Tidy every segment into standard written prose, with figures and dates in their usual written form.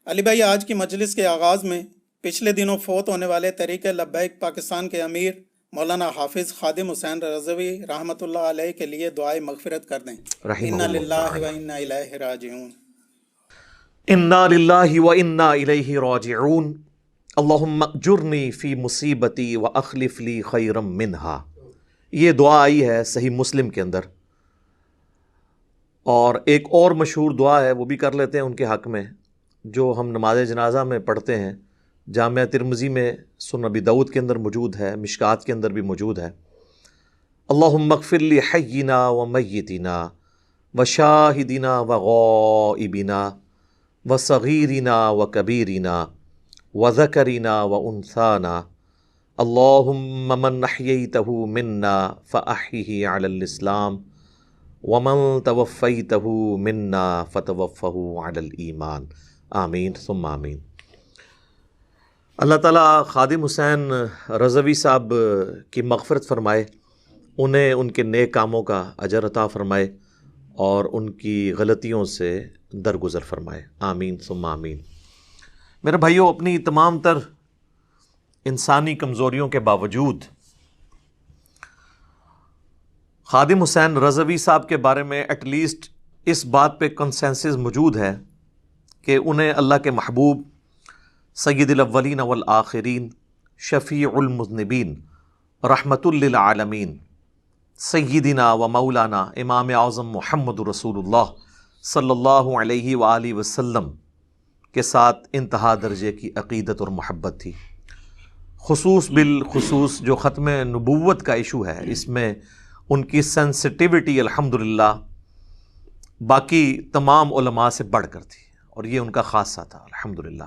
علی بھائی، آج کی مجلس کے آغاز میں پچھلے دنوں فوت ہونے والے تحریک لبیک پاکستان کے امیر مولانا حافظ خادم حسین رضوی رحمۃ اللہ علیہ کے لیے دعائے مغفرت کر دیں۔ رحمہ انا اللہ للہ و تعالی۔ انا الیہ راجعون۔ انا للہ و انا الیہ راجعون۔ اللہم اجرنی فی مصیبتی و اخلف لی خیرا منہا۔ یہ دعا آئی ہے صحیح مسلم کے اندر، اور ایک اور مشہور دعا ہے وہ بھی کر لیتے ہیں ان کے حق میں، جو ہم نماز جنازہ میں پڑھتے ہیں، جامعہ ترمذی میں، سنن ابی داؤد کے اندر موجود ہے، مشکات کے اندر بھی موجود ہے۔ اللہم اغفر لی حینا و میتنا و شاہدنا و غائبنا و صغیرنا و کبیرنا و ذکرنا و انثانا، اللہم من احییتہ منا فاحیہ علی الاسلام ومن توفیتہ منا فتوفہ علی الایمان، آمین ثم آمین۔ اللہ تعالیٰ خادم حسین رضوی صاحب کی مغفرت فرمائے، انہیں ان کے نیک کاموں کا اجر عطا فرمائے اور ان کی غلطیوں سے درگزر فرمائے، آمین ثم آمین۔ میرے بھائیوں، اپنی تمام تر انسانی کمزوریوں کے باوجود خادم حسین رضوی صاحب کے بارے میں ایٹ لیسٹ اس بات پہ کنسنسس موجود ہے کہ انہیں اللہ کے محبوب سید الاولین والآخرین، شفیع المذنبین، رحمت للعالمین، سیدنا و مولانا امام اعظم محمد رسول اللہ صلی اللہ علیہ وآلہ وسلم کے ساتھ انتہا درجے کی عقیدت اور محبت تھی۔ خصوص بالخصوص جو ختم نبوت کا ایشو ہے، اس میں ان کی سینسٹیوٹی الحمدللہ باقی تمام علماء سے بڑھ کر تھی، اور یہ ان کا خاصہ تھا الحمدللہ۔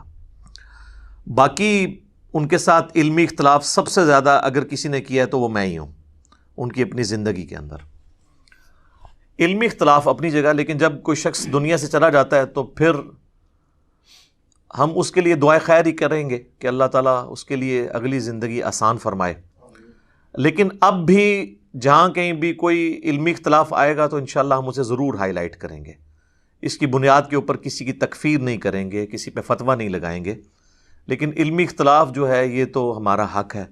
باقی ان کے ساتھ علمی اختلاف سب سے زیادہ اگر کسی نے کیا ہے تو وہ میں ہی ہوں ان کی اپنی زندگی کے اندر۔ علمی اختلاف اپنی جگہ، لیکن جب کوئی شخص دنیا سے چلا جاتا ہے تو پھر ہم اس کے لیے دعائے خیر ہی کریں گے کہ اللہ تعالیٰ اس کے لیے اگلی زندگی آسان فرمائے۔ لیکن اب بھی جہاں کہیں بھی کوئی علمی اختلاف آئے گا تو انشاءاللہ ہم اسے ضرور ہائی لائٹ کریں گے، اس کی بنیاد کے اوپر کسی کی تکفیر نہیں کریں گے، کسی پہ فتویٰ نہیں لگائیں گے، لیکن علمی اختلاف جو ہے یہ تو ہمارا حق ہے،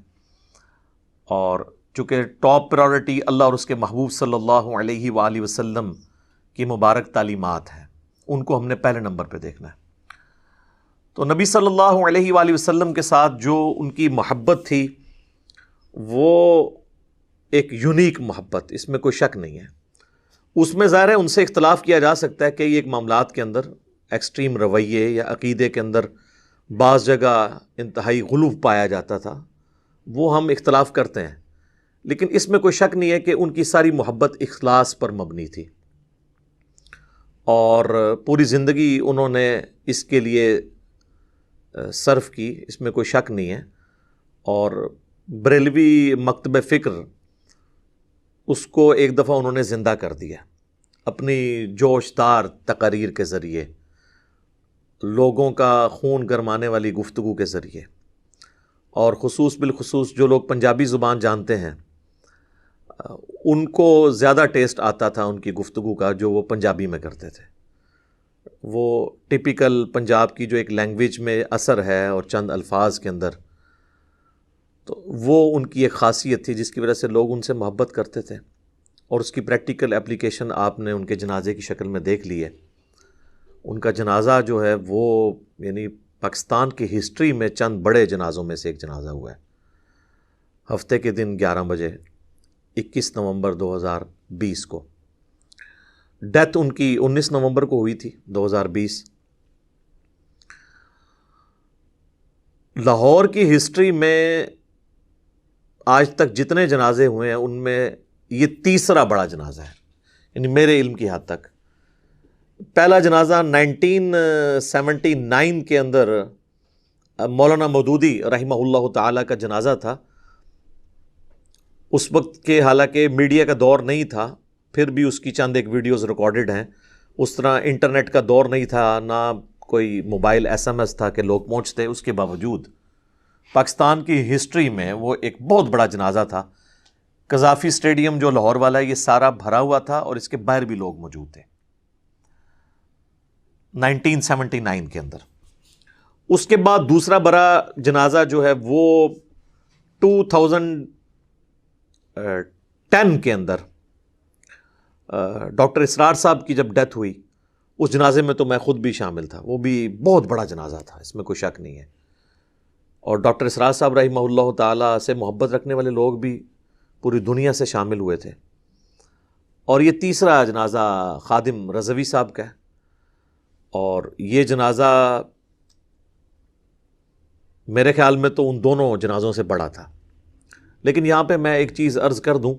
اور چونکہ ٹاپ پرائورٹی اللہ اور اس کے محبوب صلی اللہ علیہ وآلہ وسلم کی مبارک تعلیمات ہیں، ان کو ہم نے پہلے نمبر پہ دیکھنا ہے۔ تو نبی صلی اللہ علیہ وآلہ وسلم کے ساتھ جو ان کی محبت تھی وہ ایک یونیک محبت، اس میں کوئی شک نہیں ہے۔ اس میں ظاہر ہے ان سے اختلاف کیا جا سکتا ہے کہ ایک معاملات کے اندر ایکسٹریم رویے یا عقیدے کے اندر بعض جگہ انتہائی غلو پایا جاتا تھا، وہ ہم اختلاف کرتے ہیں، لیکن اس میں کوئی شک نہیں ہے کہ ان کی ساری محبت اخلاص پر مبنی تھی، اور پوری زندگی انہوں نے اس کے لیے صرف کی، اس میں کوئی شک نہیں ہے۔ اور بریلوی مکتب فکر اس کو ایک دفعہ انہوں نے زندہ کر دیا اپنی جوش دار تقاریر کے ذریعے، لوگوں کا خون گرمانے والی گفتگو کے ذریعے، اور خصوص بالخصوص جو لوگ پنجابی زبان جانتے ہیں ان کو زیادہ ٹیسٹ آتا تھا ان کی گفتگو کا جو وہ پنجابی میں کرتے تھے۔ وہ ٹپیکل پنجاب کی جو ایک لینگویج میں اثر ہے اور چند الفاظ کے اندر، تو وہ ان کی ایک خاصیت تھی جس کی وجہ سے لوگ ان سے محبت کرتے تھے، اور اس کی پریکٹیکل اپلیکیشن آپ نے ان کے جنازے کی شکل میں دیکھ لی ہے۔ ان کا جنازہ جو ہے وہ یعنی پاکستان کی ہسٹری میں چند بڑے جنازوں میں سے ایک جنازہ ہوا ہے۔ ہفتے کے دن 11 بجے 21 نومبر 2020 کو، ڈیتھ ان کی 19 نومبر کو ہوئی تھی 2020۔ لاہور کی ہسٹری میں آج تک جتنے جنازے ہوئے ہیں ان میں یہ تیسرا بڑا جنازہ ہے، یعنی میرے علم کی حد تک۔ پہلا جنازہ 1979 کے اندر مولانا مودودی رحمہ اللہ تعالیٰ کا جنازہ تھا۔ اس وقت کے حالانکہ میڈیا کا دور نہیں تھا، پھر بھی اس کی چند ایک ویڈیوز ریکارڈڈ ہیں۔ اس طرح انٹرنیٹ کا دور نہیں تھا، نہ کوئی موبائل SMS تھا کہ لوگ پہنچتے، اس کے باوجود پاکستان کی ہسٹری میں وہ ایک بہت بڑا جنازہ تھا۔ قذافی اسٹیڈیم جو لاہور والا ہے یہ سارا بھرا ہوا تھا، اور اس کے باہر بھی لوگ موجود تھے 1979 کے اندر۔ اس کے بعد دوسرا بڑا جنازہ جو ہے وہ 2010 کے اندر ڈاکٹر اسرار صاحب کی جب ڈیتھ ہوئی، اس جنازے میں تو میں خود بھی شامل تھا. وہ بھی بہت بڑا جنازہ تھا، اس میں کوئی شک نہیں ہے. اور ڈاکٹر اسرار صاحب رحمہ اللہ تعالیٰ سے محبت رکھنے والے لوگ بھی پوری دنیا سے شامل ہوئے تھے. اور یہ تیسرا جنازہ خادم رضوی صاحب کا ہے، اور یہ جنازہ میرے خیال میں تو ان دونوں جنازوں سے بڑا تھا. لیکن یہاں پہ میں ایک چیز عرض کر دوں،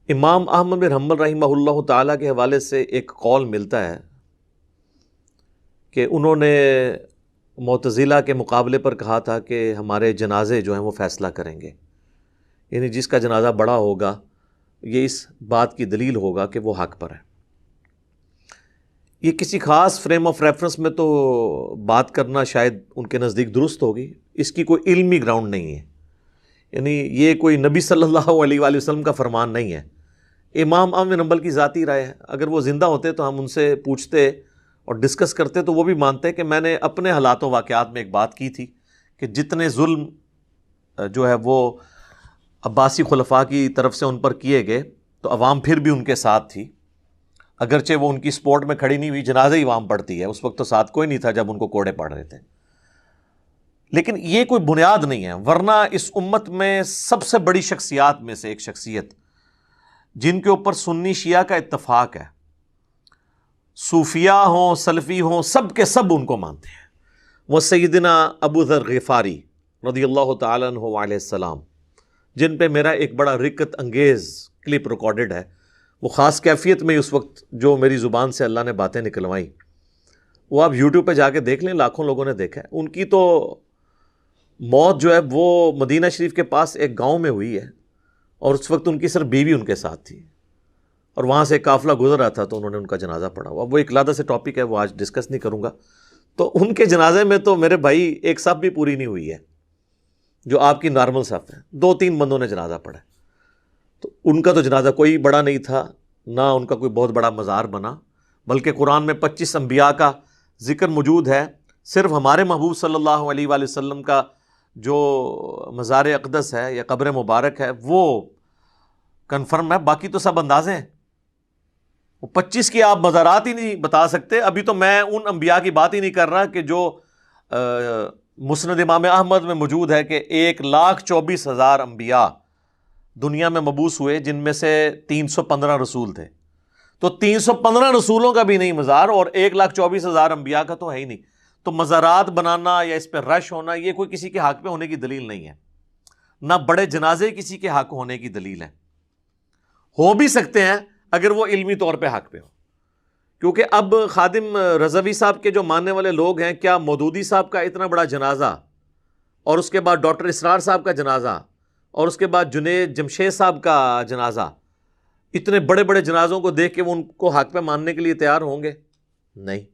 امام احمد بن حنبل رحمہ اللہ تعالیٰ کے حوالے سے ایک قول ملتا ہے کہ انہوں نے معتزلہ کے مقابلے پر کہا تھا کہ ہمارے جنازے جو ہیں وہ فیصلہ کریں گے، یعنی جس کا جنازہ بڑا ہوگا یہ اس بات کی دلیل ہوگا کہ وہ حق پر ہے. یہ کسی خاص فریم آف ریفرنس میں تو بات کرنا شاید ان کے نزدیک درست ہوگی، اس کی کوئی علمی گراؤنڈ نہیں ہے. یعنی یہ کوئی نبی صلی اللہ علیہ وآلہ وسلم کا فرمان نہیں ہے، امام احمد بن حنبل کی ذاتی رائے ہے. اگر وہ زندہ ہوتے تو ہم ان سے پوچھتے اور ڈسکس کرتے تو وہ بھی مانتے کہ میں نے اپنے حالات و واقعات میں ایک بات کی تھی کہ جتنے ظلم جو ہے وہ عباسی خلفاء کی طرف سے ان پر کیے گئے تو عوام پھر بھی ان کے ساتھ تھی، اگرچہ وہ ان کی سپورٹ میں کھڑی نہیں ہوئی، جنازہ ہی عوام پڑھتی ہے. اس وقت تو ساتھ کوئی نہیں تھا جب ان کو کوڑے پڑ رہے تھے. لیکن یہ کوئی بنیاد نہیں ہے، ورنہ اس امت میں سب سے بڑی شخصیات میں سے ایک شخصیت جن کے اوپر سنی شیعہ کا اتفاق ہے، صوفیاء ہوں سلفی ہوں سب کے سب ان کو مانتے ہیں، وہ سیدنا ابو ذر غفاری رضی اللہ تعالیٰ عنہ علیہ السلام، جن پہ میرا ایک بڑا رکت انگیز کلپ ریکارڈڈ ہے. وہ خاص کیفیت میں اس وقت جو میری زبان سے اللہ نے باتیں نکلوائیں وہ آپ یوٹیوب پہ جا کے دیکھ لیں، لاکھوں لوگوں نے دیکھا ہے. ان کی تو موت جو ہے وہ مدینہ شریف کے پاس ایک گاؤں میں ہوئی ہے، اور اس وقت ان کی صرف بیوی ان کے ساتھ تھی، اور وہاں سے قافلہ گزر رہا تھا تو انہوں نے ان کا جنازہ پڑھا ہوا. وہ ایک علیحدہ سے ٹاپک ہے، وہ آج ڈسکس نہیں کروں گا. تو ان کے جنازے میں تو میرے بھائی ایک صف بھی پوری نہیں ہوئی ہے جو آپ کی نارمل صف ہے، 2-3 بندوں نے جنازہ پڑھا. تو ان کا تو جنازہ کوئی بڑا نہیں تھا، نہ ان کا کوئی بہت بڑا مزار بنا، بلکہ قرآن میں 25 انبیاء کا ذکر موجود ہے. صرف ہمارے محبوب صلی اللہ علیہ وآلہ وسلم کا جو مزار اقدس ہے یا قبر مبارک ہے وہ کنفرم ہے، باقی تو سب اندازے ہیں. وہ 25 کی آپ مزارات ہی نہیں بتا سکتے. ابھی تو میں ان انبیاء کی بات ہی نہیں کر رہا کہ جو مسند امام احمد میں موجود ہے کہ 1,24,000 انبیاء دنیا میں مبعوث ہوئے، جن میں سے 315 رسول تھے. تو 315 رسولوں کا بھی نہیں مزار، اور 1,24,000 انبیاء کا تو ہے ہی نہیں. تو مزارات بنانا یا اس پہ رش ہونا یہ کوئی کسی کے حق پہ ہونے کی دلیل نہیں ہے، نہ بڑے جنازے کسی کے حق ہونے کی دلیل ہے. ہو بھی سکتے ہیں اگر وہ علمی طور پہ حق پہ ہو، کیونکہ اب خادم رضوی صاحب کے جو ماننے والے لوگ ہیں، کیا مودودی صاحب کا اتنا بڑا جنازہ، اور اس کے بعد ڈاکٹر اسرار صاحب کا جنازہ، اور اس کے بعد جنید جمشید صاحب کا جنازہ، اتنے بڑے بڑے جنازوں کو دیکھ کے وہ ان کو حق پہ ماننے کے لیے تیار ہوں گے؟ نہیں.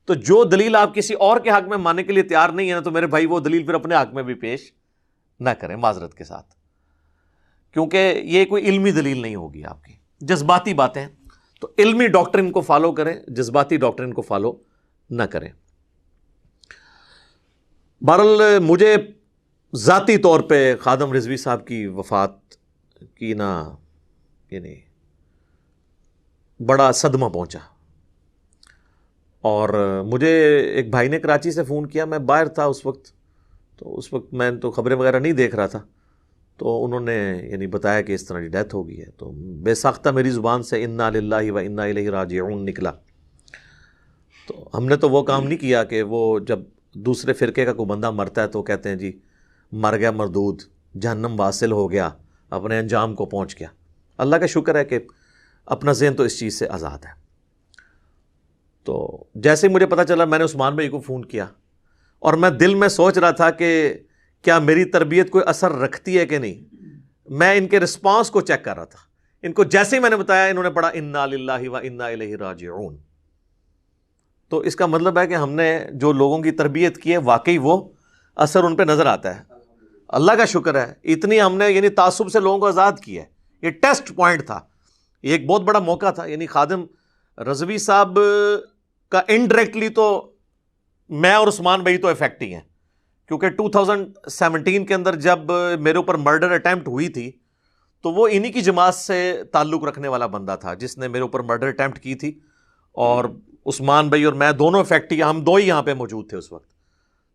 تو جو دلیل آپ کسی اور کے حق میں ماننے کے لیے تیار نہیں ہے نا، تو میرے بھائی وہ دلیل پھر اپنے حق میں بھی پیش نہ کریں معذرت کے ساتھ، کیونکہ یہ کوئی علمی دلیل نہیں ہوگی آپ کی، جذباتی باتیں. تو علمی ڈاکٹرن کو فالو کریں، جذباتی ڈاکٹرن کو فالو نہ کریں. بہرحال مجھے ذاتی طور پہ خادم رضوی صاحب کی وفات کی یعنی بڑا صدمہ پہنچا. اور مجھے ایک بھائی نے کراچی سے فون کیا، میں باہر تھا اس وقت، تو اس وقت میں تو خبریں وغیرہ نہیں دیکھ رہا تھا. تو انہوں نے یعنی بتایا کہ اس طرح کی ڈیتھ ہو گئی ہے. تو بے ساختہ میری زبان سے انا للہ و انا الیہ راجعون نکلا. تو ہم نے تو وہ کام نہیں کیا کہ وہ جب دوسرے فرقے کا کوئی بندہ مرتا ہے تو کہتے ہیں جی مر گیا مردود، جہنم واصل ہو گیا، اپنے انجام کو پہنچ گیا. اللہ کا شکر ہے کہ اپنا ذہن تو اس چیز سے آزاد ہے. تو جیسے ہی مجھے پتا چلا میں نے عثمان بھائی کو فون کیا، اور میں دل میں سوچ رہا تھا کہ کیا میری تربیت کوئی اثر رکھتی ہے کہ نہیں. میں ان کے رسپانس کو چیک کر رہا تھا. ان کو جیسے ہی میں نے بتایا انہوں نے پڑھا انا للہ و انا الیہ راجعون. تو اس کا مطلب ہے کہ ہم نے جو لوگوں کی تربیت کی ہے واقعی وہ اثر ان پہ نظر آتا ہے. اللہ کا شکر ہے اتنی ہم نے یعنی تعصب سے لوگوں کو آزاد کیا ہے. یہ ٹیسٹ پوائنٹ تھا، یہ ایک بہت بڑا موقع تھا. یعنی خادم رضوی صاحب کا انڈائریکٹلی تو میں اور عثمان بھائی تو افیکٹ ہی ہیں، کیونکہ 2017 کے اندر جب میرے اوپر مرڈر اٹیمپٹ ہوئی تھی تو وہ انہی کی جماعت سے تعلق رکھنے والا بندہ تھا جس نے میرے اوپر مرڈر اٹیمپٹ کی تھی، اور عثمان بھائی اور میں دونوں افیکٹ ہی، ہم دو ہی یہاں پہ موجود تھے اس وقت.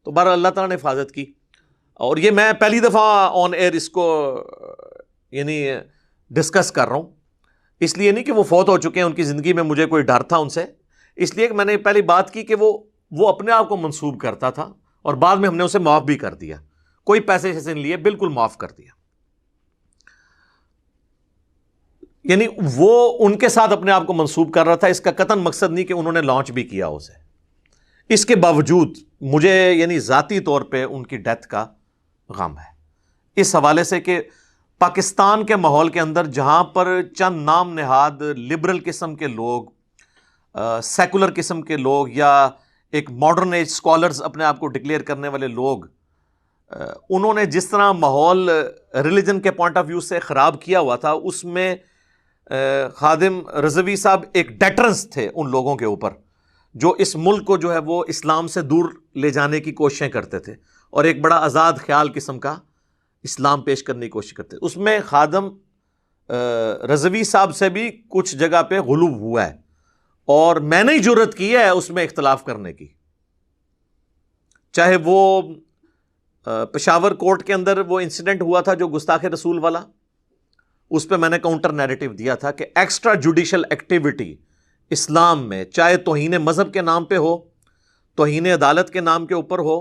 تو بہرحال اللہ تعالیٰ نے حفاظت کی. اور یہ میں پہلی دفعہ آن ایئر اس کو یعنی ڈسکس کر رہا ہوں، اس لیے نہیں کہ وہ فوت ہو چکے ہیں، ان کی زندگی میں مجھے کوئی ڈر تھا ان سے، اس لیے کہ میں نے پہلی بات کی کہ وہ اپنے آپ کو منسوب کرتا تھا، اور بعد میں ہم نے اسے معاف بھی کر دیا، کوئی پیسے سے نہیں لیے، بالکل معاف کر دیا. یعنی وہ ان کے ساتھ اپنے آپ کو منسوب کر رہا تھا، اس کا قطعاً مقصد نہیں کہ انہوں نے لانچ بھی کیا اسے. اس کے باوجود مجھے یعنی ذاتی طور پہ ان کی ڈیتھ کا غم ہے، اس حوالے سے کہ پاکستان کے ماحول کے اندر جہاں پر چند نام نہاد لبرل قسم کے لوگ، سیکولر قسم کے لوگ، یا ایک ماڈرن ایج اسکالرز اپنے آپ کو ڈکلیئر کرنے والے لوگ، انہوں نے جس طرح ماحول ریلیجن کے پوائنٹ آف ویو سے خراب کیا ہوا تھا، اس میں خادم رضوی صاحب ایک ڈیٹرنس تھے ان لوگوں کے اوپر جو اس ملک کو جو ہے وہ اسلام سے دور لے جانے کی کوششیں کرتے تھے، اور ایک بڑا آزاد خیال قسم کا اسلام پیش کرنے کی کوشش کرتے تھے. اس میں خادم رضوی صاحب سے بھی کچھ جگہ پہ غلو ہوا ہے، اور میں نے ہی جرت کی ہے اس میں اختلاف کرنے کی. چاہے وہ پشاور کورٹ کے اندر وہ انسیڈنٹ ہوا تھا جو گستاخ رسول والا، اس پہ میں نے کاؤنٹر نیریٹو دیا تھا کہ ایکسٹرا جوڈیشل ایکٹیویٹی اسلام میں، چاہے توہین مذہب کے نام پہ ہو، توہین عدالت کے نام کے اوپر ہو،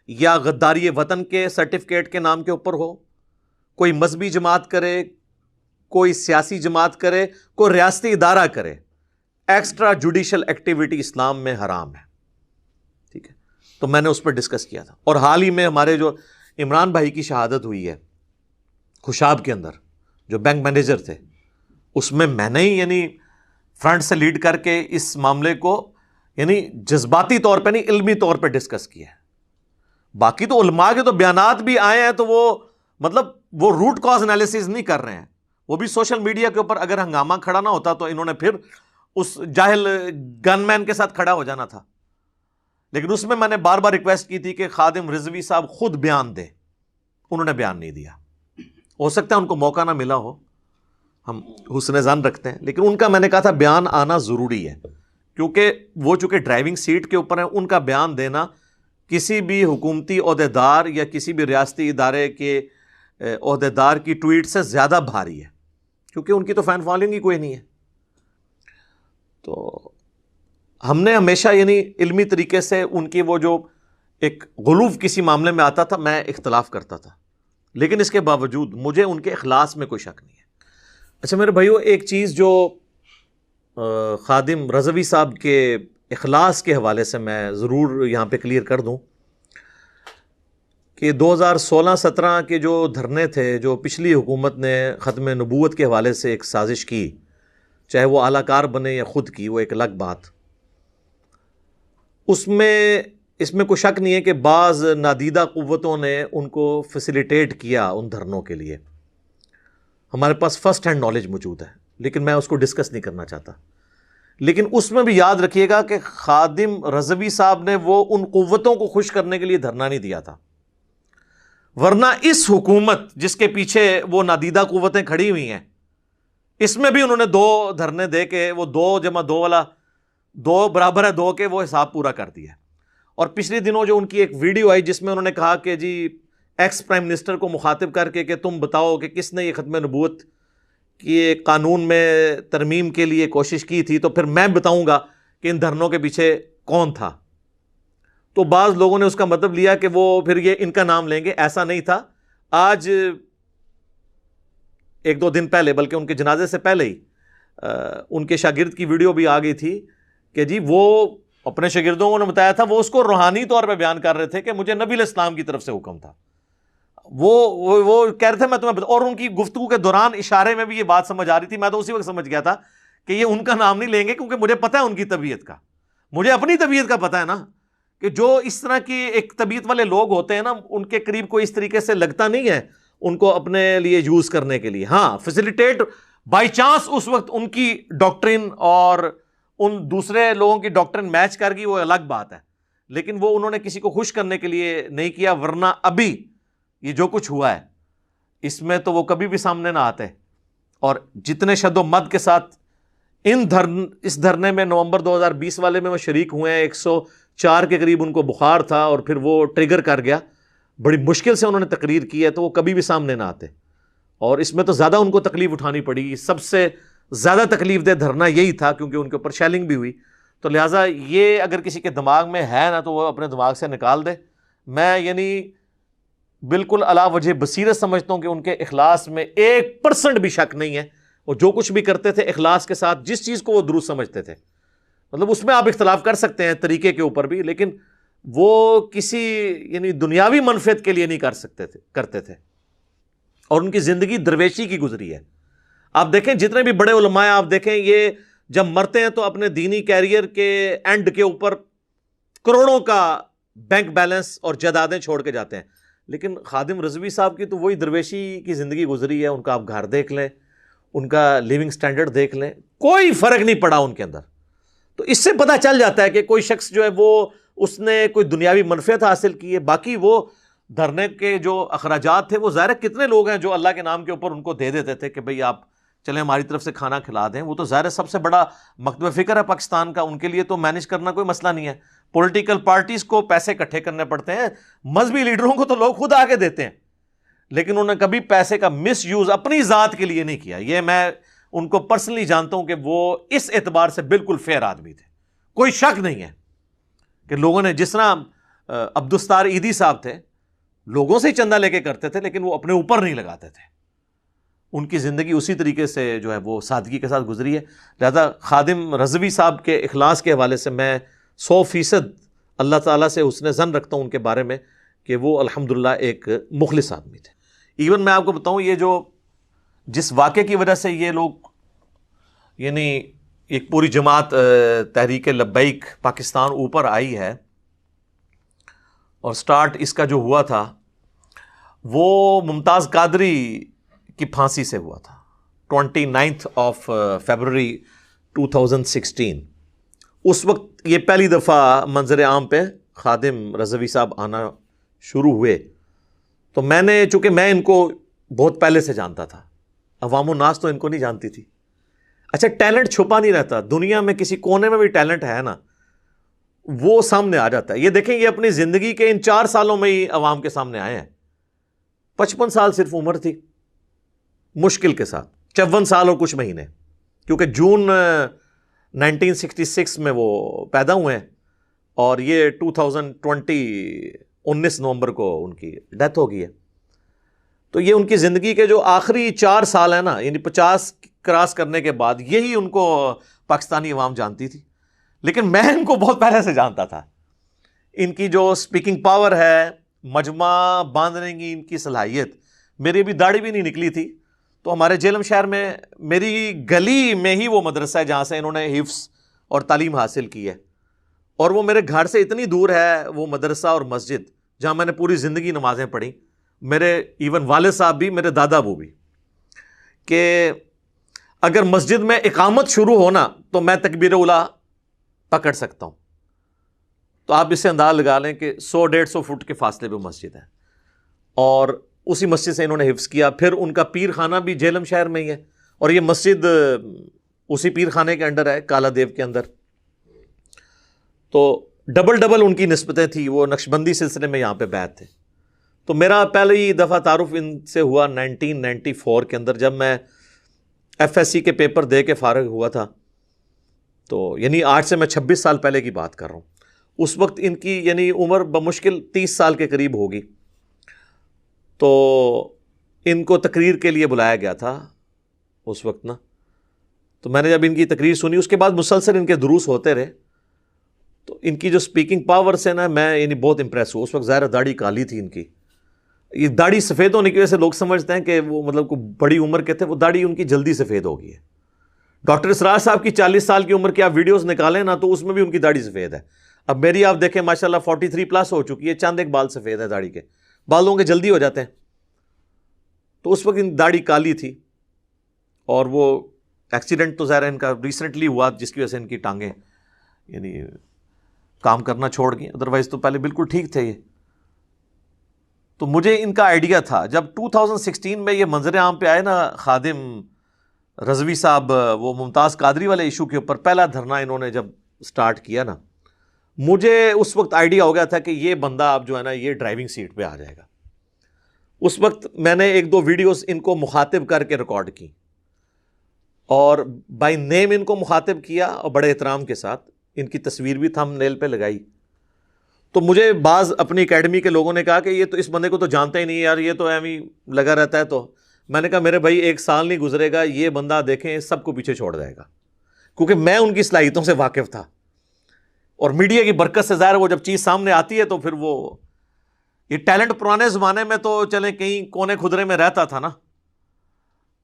یا غداری وطن کے سرٹیفکیٹ کے نام کے اوپر ہو، کوئی مذہبی جماعت کرے، کوئی سیاسی جماعت کرے، کوئی ریاستی ادارہ کرے، ایکسٹرا جوڈیشل ایکٹیویٹی اسلام میں حرام ہے. ٹھیک ہے، تو میں نے اس پر ڈسکس کیا تھا. اور حال ہی میں ہمارے جو عمران بھائی کی شہادت ہوئی ہے خوشاب کے اندر، جو بینک مینیجر تھے، اس میں نے ہی یعنی فرنٹ سے لیڈ کر کے اس معاملے کو یعنی جذباتی طور پہ نہیں، علمی طور پہ ڈسکس کیا ہے. باقی تو علماء کے تو بیانات بھی آئے ہیں، تو وہ مطلب وہ روٹ کاز انالیسز نہیں کر رہے ہیں. وہ بھی سوشل میڈیا کے اوپر اگر ہنگامہ کھڑا نہ ہوتا تو انہوں نے پھر اس جاہل گن مین کے ساتھ کھڑا ہو جانا تھا. لیکن اس میں نے بار بار ریکویسٹ کی تھی کہ خادم رضوی صاحب خود بیان دیں، انہوں نے بیان نہیں دیا. ہو سکتا ہے ان کو موقع نہ ملا ہو، ہم حسن ظن رکھتے ہیں، لیکن ان کا میں نے کہا تھا بیان آنا ضروری ہے، کیونکہ وہ چونکہ ڈرائیونگ سیٹ کے اوپر ہیں، ان کا بیان دینا کسی بھی حکومتی عہدیدار یا کسی بھی ریاستی ادارے کے عہدیدار کی ٹویٹ سے زیادہ بھاری ہے، کیونکہ ان کی تو فین فالوئنگ ہی کوئی نہیں ہے. تو ہم نے ہمیشہ یعنی علمی طریقے سے ان کی وہ جو ایک غلوف کسی معاملے میں آتا تھا، میں اختلاف کرتا تھا، لیکن اس کے باوجود مجھے ان کے اخلاص میں کوئی شک نہیں ہے. اچھا میرے بھائیو، ایک چیز جو خادم رضوی صاحب کے اخلاص کے حوالے سے میں ضرور یہاں پہ کلیئر کر دوں کہ 2016-17 کے جو دھرنے تھے، جو پچھلی حکومت نے ختم نبوت کے حوالے سے ایک سازش کی، چاہے وہ اعلی کار بنے یا خود کی، وہ ایک الگ بات. اس میں کوئی شک نہیں ہے کہ بعض نادیدہ قوتوں نے ان کو فیسیلیٹیٹ کیا ان دھرنوں کے لیے. ہمارے پاس فرسٹ ہینڈ نالج موجود ہے، لیکن میں اس کو ڈسکس نہیں کرنا چاہتا. لیکن اس میں بھی یاد رکھیے گا کہ خادم رضوی صاحب نے وہ ان قوتوں کو خوش کرنے کے لیے دھرنا نہیں دیا تھا، ورنہ اس حکومت جس کے پیچھے وہ نادیدہ قوتیں کھڑی ہوئی ہیں، اس میں بھی انہوں نے 2 دھرنے دے کے وہ 2 + 2 والا 2 برابر ہے 2 کے وہ حساب پورا کر دیا. اور پچھلے دنوں جو ان کی ایک ویڈیو آئی جس میں انہوں نے کہا کہ جی ایکس پرائم منسٹر کو مخاطب کر کے کہ تم بتاؤ کہ کس نے یہ ختم نبوت کی قانون میں ترمیم کے لیے کوشش کی تھی، تو پھر میں بتاؤں گا کہ ان دھرنوں کے پیچھے کون تھا. تو بعض لوگوں نے اس کا مطلب لیا کہ وہ پھر یہ ان کا نام لیں گے. ایسا نہیں تھا. آج 1-2 دن پہلے، بلکہ ان کے جنازے سے پہلے ہی ان کے شاگرد کی ویڈیو بھی آ گئی تھی کہ جی وہ اپنے شاگردوں کو نے بتایا تھا، وہ اس کو روحانی طور پہ بیان کر رہے تھے کہ مجھے نبی علیہ السلام کی طرف سے حکم تھا. وہ کہہ رہے تھے میں تمہیں اور ان کی گفتگو کے دوران اشارے میں بھی یہ بات سمجھ آ رہی تھی. میں تو اسی وقت سمجھ گیا تھا کہ یہ ان کا نام نہیں لیں گے، کیونکہ مجھے پتہ ہے ان کی طبیعت کا، مجھے اپنی طبیعت کا پتہ ہے نا، کہ جو اس طرح کی ایک طبیعت والے لوگ ہوتے ہیں نا، ان کے قریب کوئی اس طریقے سے لگتا نہیں ہے ان کو اپنے لیے یوز کرنے کے لیے. ہاں فیسیلیٹیٹ بائی چانس اس وقت ان کی ڈاکٹرن اور ان دوسرے لوگوں کی ڈاکٹرن میچ کر گئی، وہ الگ بات ہے، لیکن وہ انہوں نے کسی کو خوش کرنے کے لیے نہیں کیا، ورنہ ابھی یہ جو کچھ ہوا ہے اس میں تو وہ کبھی بھی سامنے نہ آتے. اور جتنے شد و مد کے ساتھ اس دھرنے میں نومبر 2020 والے میں وہ شریک ہوئے ہیں، 104 کے قریب ان کو بخار تھا اور پھر وہ ٹریگر کر گیا، بڑی مشکل سے انہوں نے تقریر کی ہے، تو وہ کبھی بھی سامنے نہ آتے. اور اس میں تو زیادہ ان کو تکلیف اٹھانی پڑی، سب سے زیادہ تکلیف دہ دھرنا یہی تھا کیونکہ ان کے اوپر شیلنگ بھی ہوئی. تو لہٰذا یہ اگر کسی کے دماغ میں ہے نا تو وہ اپنے دماغ سے نکال دے. میں بالکل علی وجہ بصیرت سمجھتا ہوں کہ ان کے اخلاص میں 1% بھی شک نہیں ہے. وہ جو کچھ بھی کرتے تھے اخلاص کے ساتھ، جس چیز کو وہ درست سمجھتے تھے، مطلب اس میں آپ اختلاف کر سکتے ہیں طریقے کے اوپر بھی، لیکن وہ کسی دنیاوی منفعت کے لیے نہیں کرتے تھے. اور ان کی زندگی درویشی کی گزری ہے. آپ دیکھیں جتنے بھی بڑے علماء آپ دیکھیں، یہ جب مرتے ہیں تو اپنے دینی کیریئر کے اینڈ کے اوپر کروڑوں کا بینک بیلنس اور جائیدادیں چھوڑ کے جاتے ہیں. لیکن خادم رضوی صاحب کی تو وہی درویشی کی زندگی گزری ہے. ان کا آپ گھر دیکھ لیں، ان کا لیونگ سٹینڈرڈ دیکھ لیں، کوئی فرق نہیں پڑا ان کے اندر. تو اس سے پتہ چل جاتا ہے کہ کوئی شخص جو ہے وہ اس نے کوئی دنیاوی منفعت حاصل کی ہے. باقی وہ دھرنے کے جو اخراجات تھے وہ ظاہر ہے کتنے لوگ ہیں جو اللہ کے نام کے اوپر ان کو دے دیتے تھے کہ بھئی آپ چلیں ہماری طرف سے کھانا کھلا دیں. وہ تو ظاہر ہے سب سے بڑا مکتب فکر ہے پاکستان کا، ان کے لیے تو مینیج کرنا کوئی مسئلہ نہیں ہے. پولیٹیکل پارٹیز کو پیسے اکٹھے کرنے پڑتے ہیں، مذہبی لیڈروں کو تو لوگ خود آگے دیتے ہیں، لیکن انہوں نے کبھی پیسے کا مس یوز اپنی ذات کے لیے نہیں کیا. یہ میں ان کو پرسنلی جانتا ہوں کہ وہ اس اعتبار سے بالکل فیئر آدمی تھے. کوئی شک نہیں ہے کہ لوگوں نے، جس طرح عبدالستار عیدی صاحب تھے، لوگوں سے ہی چندہ لے کے کرتے تھے لیکن وہ اپنے اوپر نہیں لگاتے تھے. ان کی زندگی اسی طریقے سے جو ہے وہ سادگی کے ساتھ گزری ہے. لہذا خادم رضوی صاحب کے اخلاص کے حوالے سے میں 100% اللہ تعالیٰ سے حسن ظن رکھتا ہوں ان کے بارے میں کہ وہ الحمدللہ ایک مخلص آدمی تھے. ایون میں آپ کو بتاؤں، یہ جو جس واقعے کی وجہ سے یہ لوگ ایک پوری جماعت تحریک لبیک پاکستان اوپر آئی ہے، اور سٹارٹ اس کا جو ہوا تھا وہ ممتاز قادری کی پھانسی سے ہوا تھا 29 فیبروری 2016. اس وقت یہ پہلی دفعہ منظر عام پہ خادم رضوی صاحب آنا شروع ہوئے. تو چونکہ میں ان کو بہت پہلے سے جانتا تھا، عوام الناس تو ان کو نہیں جانتی تھی. اچھا، ٹیلنٹ چھپا نہیں رہتا، دنیا میں کسی کونے میں بھی ٹیلنٹ ہے نا، وہ سامنے آ جاتا ہے. یہ دیکھیں، یہ اپنی زندگی کے ان 4 سالوں میں ہی عوام کے سامنے آئے ہیں. 55 سال صرف عمر تھی مشکل کے ساتھ، 54 سال اور کچھ مہینے، کیونکہ جون 1966 میں وہ پیدا ہوئے ہیں اور یہ 19 نومبر کو ان کی ڈیتھ ہو گئی ہے. تو یہ ان کی زندگی کے جو آخری 4 سال ہیں نا، 50 کراس کرنے کے بعد یہی ان کو پاکستانی عوام جانتی تھی. لیکن میں ان کو بہت پہلے سے جانتا تھا. ان کی جو سپیکنگ پاور ہے، مجمع باندھنے کی ان کی صلاحیت، میری بھی داڑھی بھی نہیں نکلی تھی تو ہمارے جہلم شہر میں میری گلی میں ہی وہ مدرسہ ہے جہاں سے انہوں نے حفظ اور تعلیم حاصل کی ہے. اور وہ میرے گھر سے اتنی دور ہے وہ مدرسہ اور مسجد جہاں میں نے پوری زندگی نمازیں پڑھی، میرے ایون والد صاحب بھی، میرے دادا ابو بھی، کہ اگر مسجد میں اقامت شروع ہونا تو میں تکبیر اولیٰ پکڑ سکتا ہوں. تو آپ اس سے انداز لگا لیں کہ 100-150 فٹ کے فاصلے پہ مسجد ہے، اور اسی مسجد سے انہوں نے حفظ کیا. پھر ان کا پیر خانہ بھی جہلم شہر میں ہی ہے، اور یہ مسجد اسی پیر خانے کے انڈر ہے، کالا دیو کے اندر. تو ڈبل ان کی نسبتیں تھیں. وہ نقشبندی سلسلے میں یہاں پہ بیعت تھے. تو میرا پہلی دفعہ تعارف ان سے ہوا 1994 کے اندر، جب میں FSC کے پیپر دے کے فارغ ہوا تھا. تو آج سے میں 26 سال پہلے کی بات کر رہا ہوں. اس وقت ان کی عمر بمشکل 30 سال کے قریب ہوگی. تو ان کو تقریر کے لیے بلایا گیا تھا اس وقت نا. تو میں نے جب ان کی تقریر سنی، اس کے بعد مسلسل ان کے دروس ہوتے رہے. تو ان کی جو سپیکنگ پاور سے نا میں بہت امپریس ہوں. اس وقت ظاہر داڑھی کالی تھی ان کی. یہ داڑھی سفید ہونے کی وجہ سے لوگ سمجھتے ہیں کہ وہ مطلب کوئی بڑی عمر کے تھے. وہ داڑھی ان کی جلدی سفید ہو گئی ہے. ڈاکٹر اسرار صاحب کی 40 سال کی عمر کی آپ ویڈیوز نکالیں نا تو اس میں بھی ان کی داڑھی سفید ہے. اب میری آپ دیکھیں ماشاءاللہ 43+ ہو چکی ہے، چاند ایک بال سفید ہے داڑھی کے. بالوں کے جلدی ہو جاتے ہیں. تو اس وقت ان داڑھی کالی تھی. اور وہ ایکسیڈنٹ تو ظاہر ان کا ریسنٹلی ہوا جس کی وجہ سے ان کی ٹانگیں کام کرنا چھوڑ گئے، ادروائز تو پہلے بالکل ٹھیک تھے یہ. تو مجھے ان کا آئیڈیا تھا جب 2016 میں یہ منظر عام پہ آئے نا خادم رضوی صاحب، وہ ممتاز قادری والے ایشو کے اوپر پہلا دھرنا انہوں نے جب سٹارٹ کیا نا، مجھے اس وقت آئیڈیا ہو گیا تھا کہ یہ بندہ اب جو ہے نا یہ ڈرائیونگ سیٹ پہ آ جائے گا. اس وقت میں نے 1-2 ویڈیوز ان کو مخاطب کر کے ریکارڈ کی اور بائی نیم ان کو مخاطب کیا اور بڑے احترام کے ساتھ ان کی تصویر بھی تھم نیل پہ لگائی. تو مجھے بعض اپنی اکیڈمی کے لوگوں نے کہا کہ یہ تو اس بندے کو تو جانتا ہی نہیں یار، یہ تو ایویں لگا رہتا ہے. تو میں نے کہا میرے بھائی 1 سال نہیں گزرے گا یہ بندہ دیکھیں سب کو پیچھے چھوڑ جائے گا، کیونکہ میں ان کی صلاحیتوں سے واقف تھا اور میڈیا کی برکت سے ظاہر وہ جب چیز سامنے آتی ہے تو پھر وہ یہ ٹیلنٹ پرانے زمانے میں تو چلیں کہیں کونے خدرے میں رہتا تھا نا،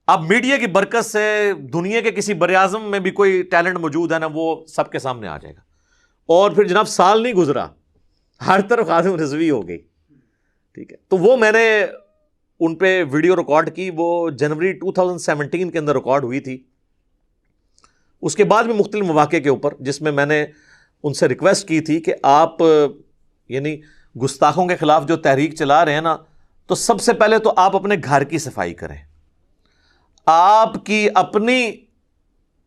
اب میڈیا کی برکت سے دنیا کے کسی بر اعظم میں بھی کوئی ٹیلنٹ موجود ہے نا وہ سب کے سامنے آ جائے گا. اور پھر جناب سال نہیں گزرا ہر طرف خادم رضوی ہو گئی. ٹھیک ہے، تو وہ میں نے ان پہ ویڈیو ریکارڈ کی، وہ جنوری 2017 کے اندر ریکارڈ ہوئی تھی. اس کے بعد بھی مختلف مواقع کے اوپر جس میں نے ان سے ریکویسٹ کی تھی کہ آپ یعنی گستاخوں کے خلاف جو تحریک چلا رہے ہیں نا، تو سب سے پہلے تو آپ اپنے گھر کی صفائی کریں. آپ کی اپنی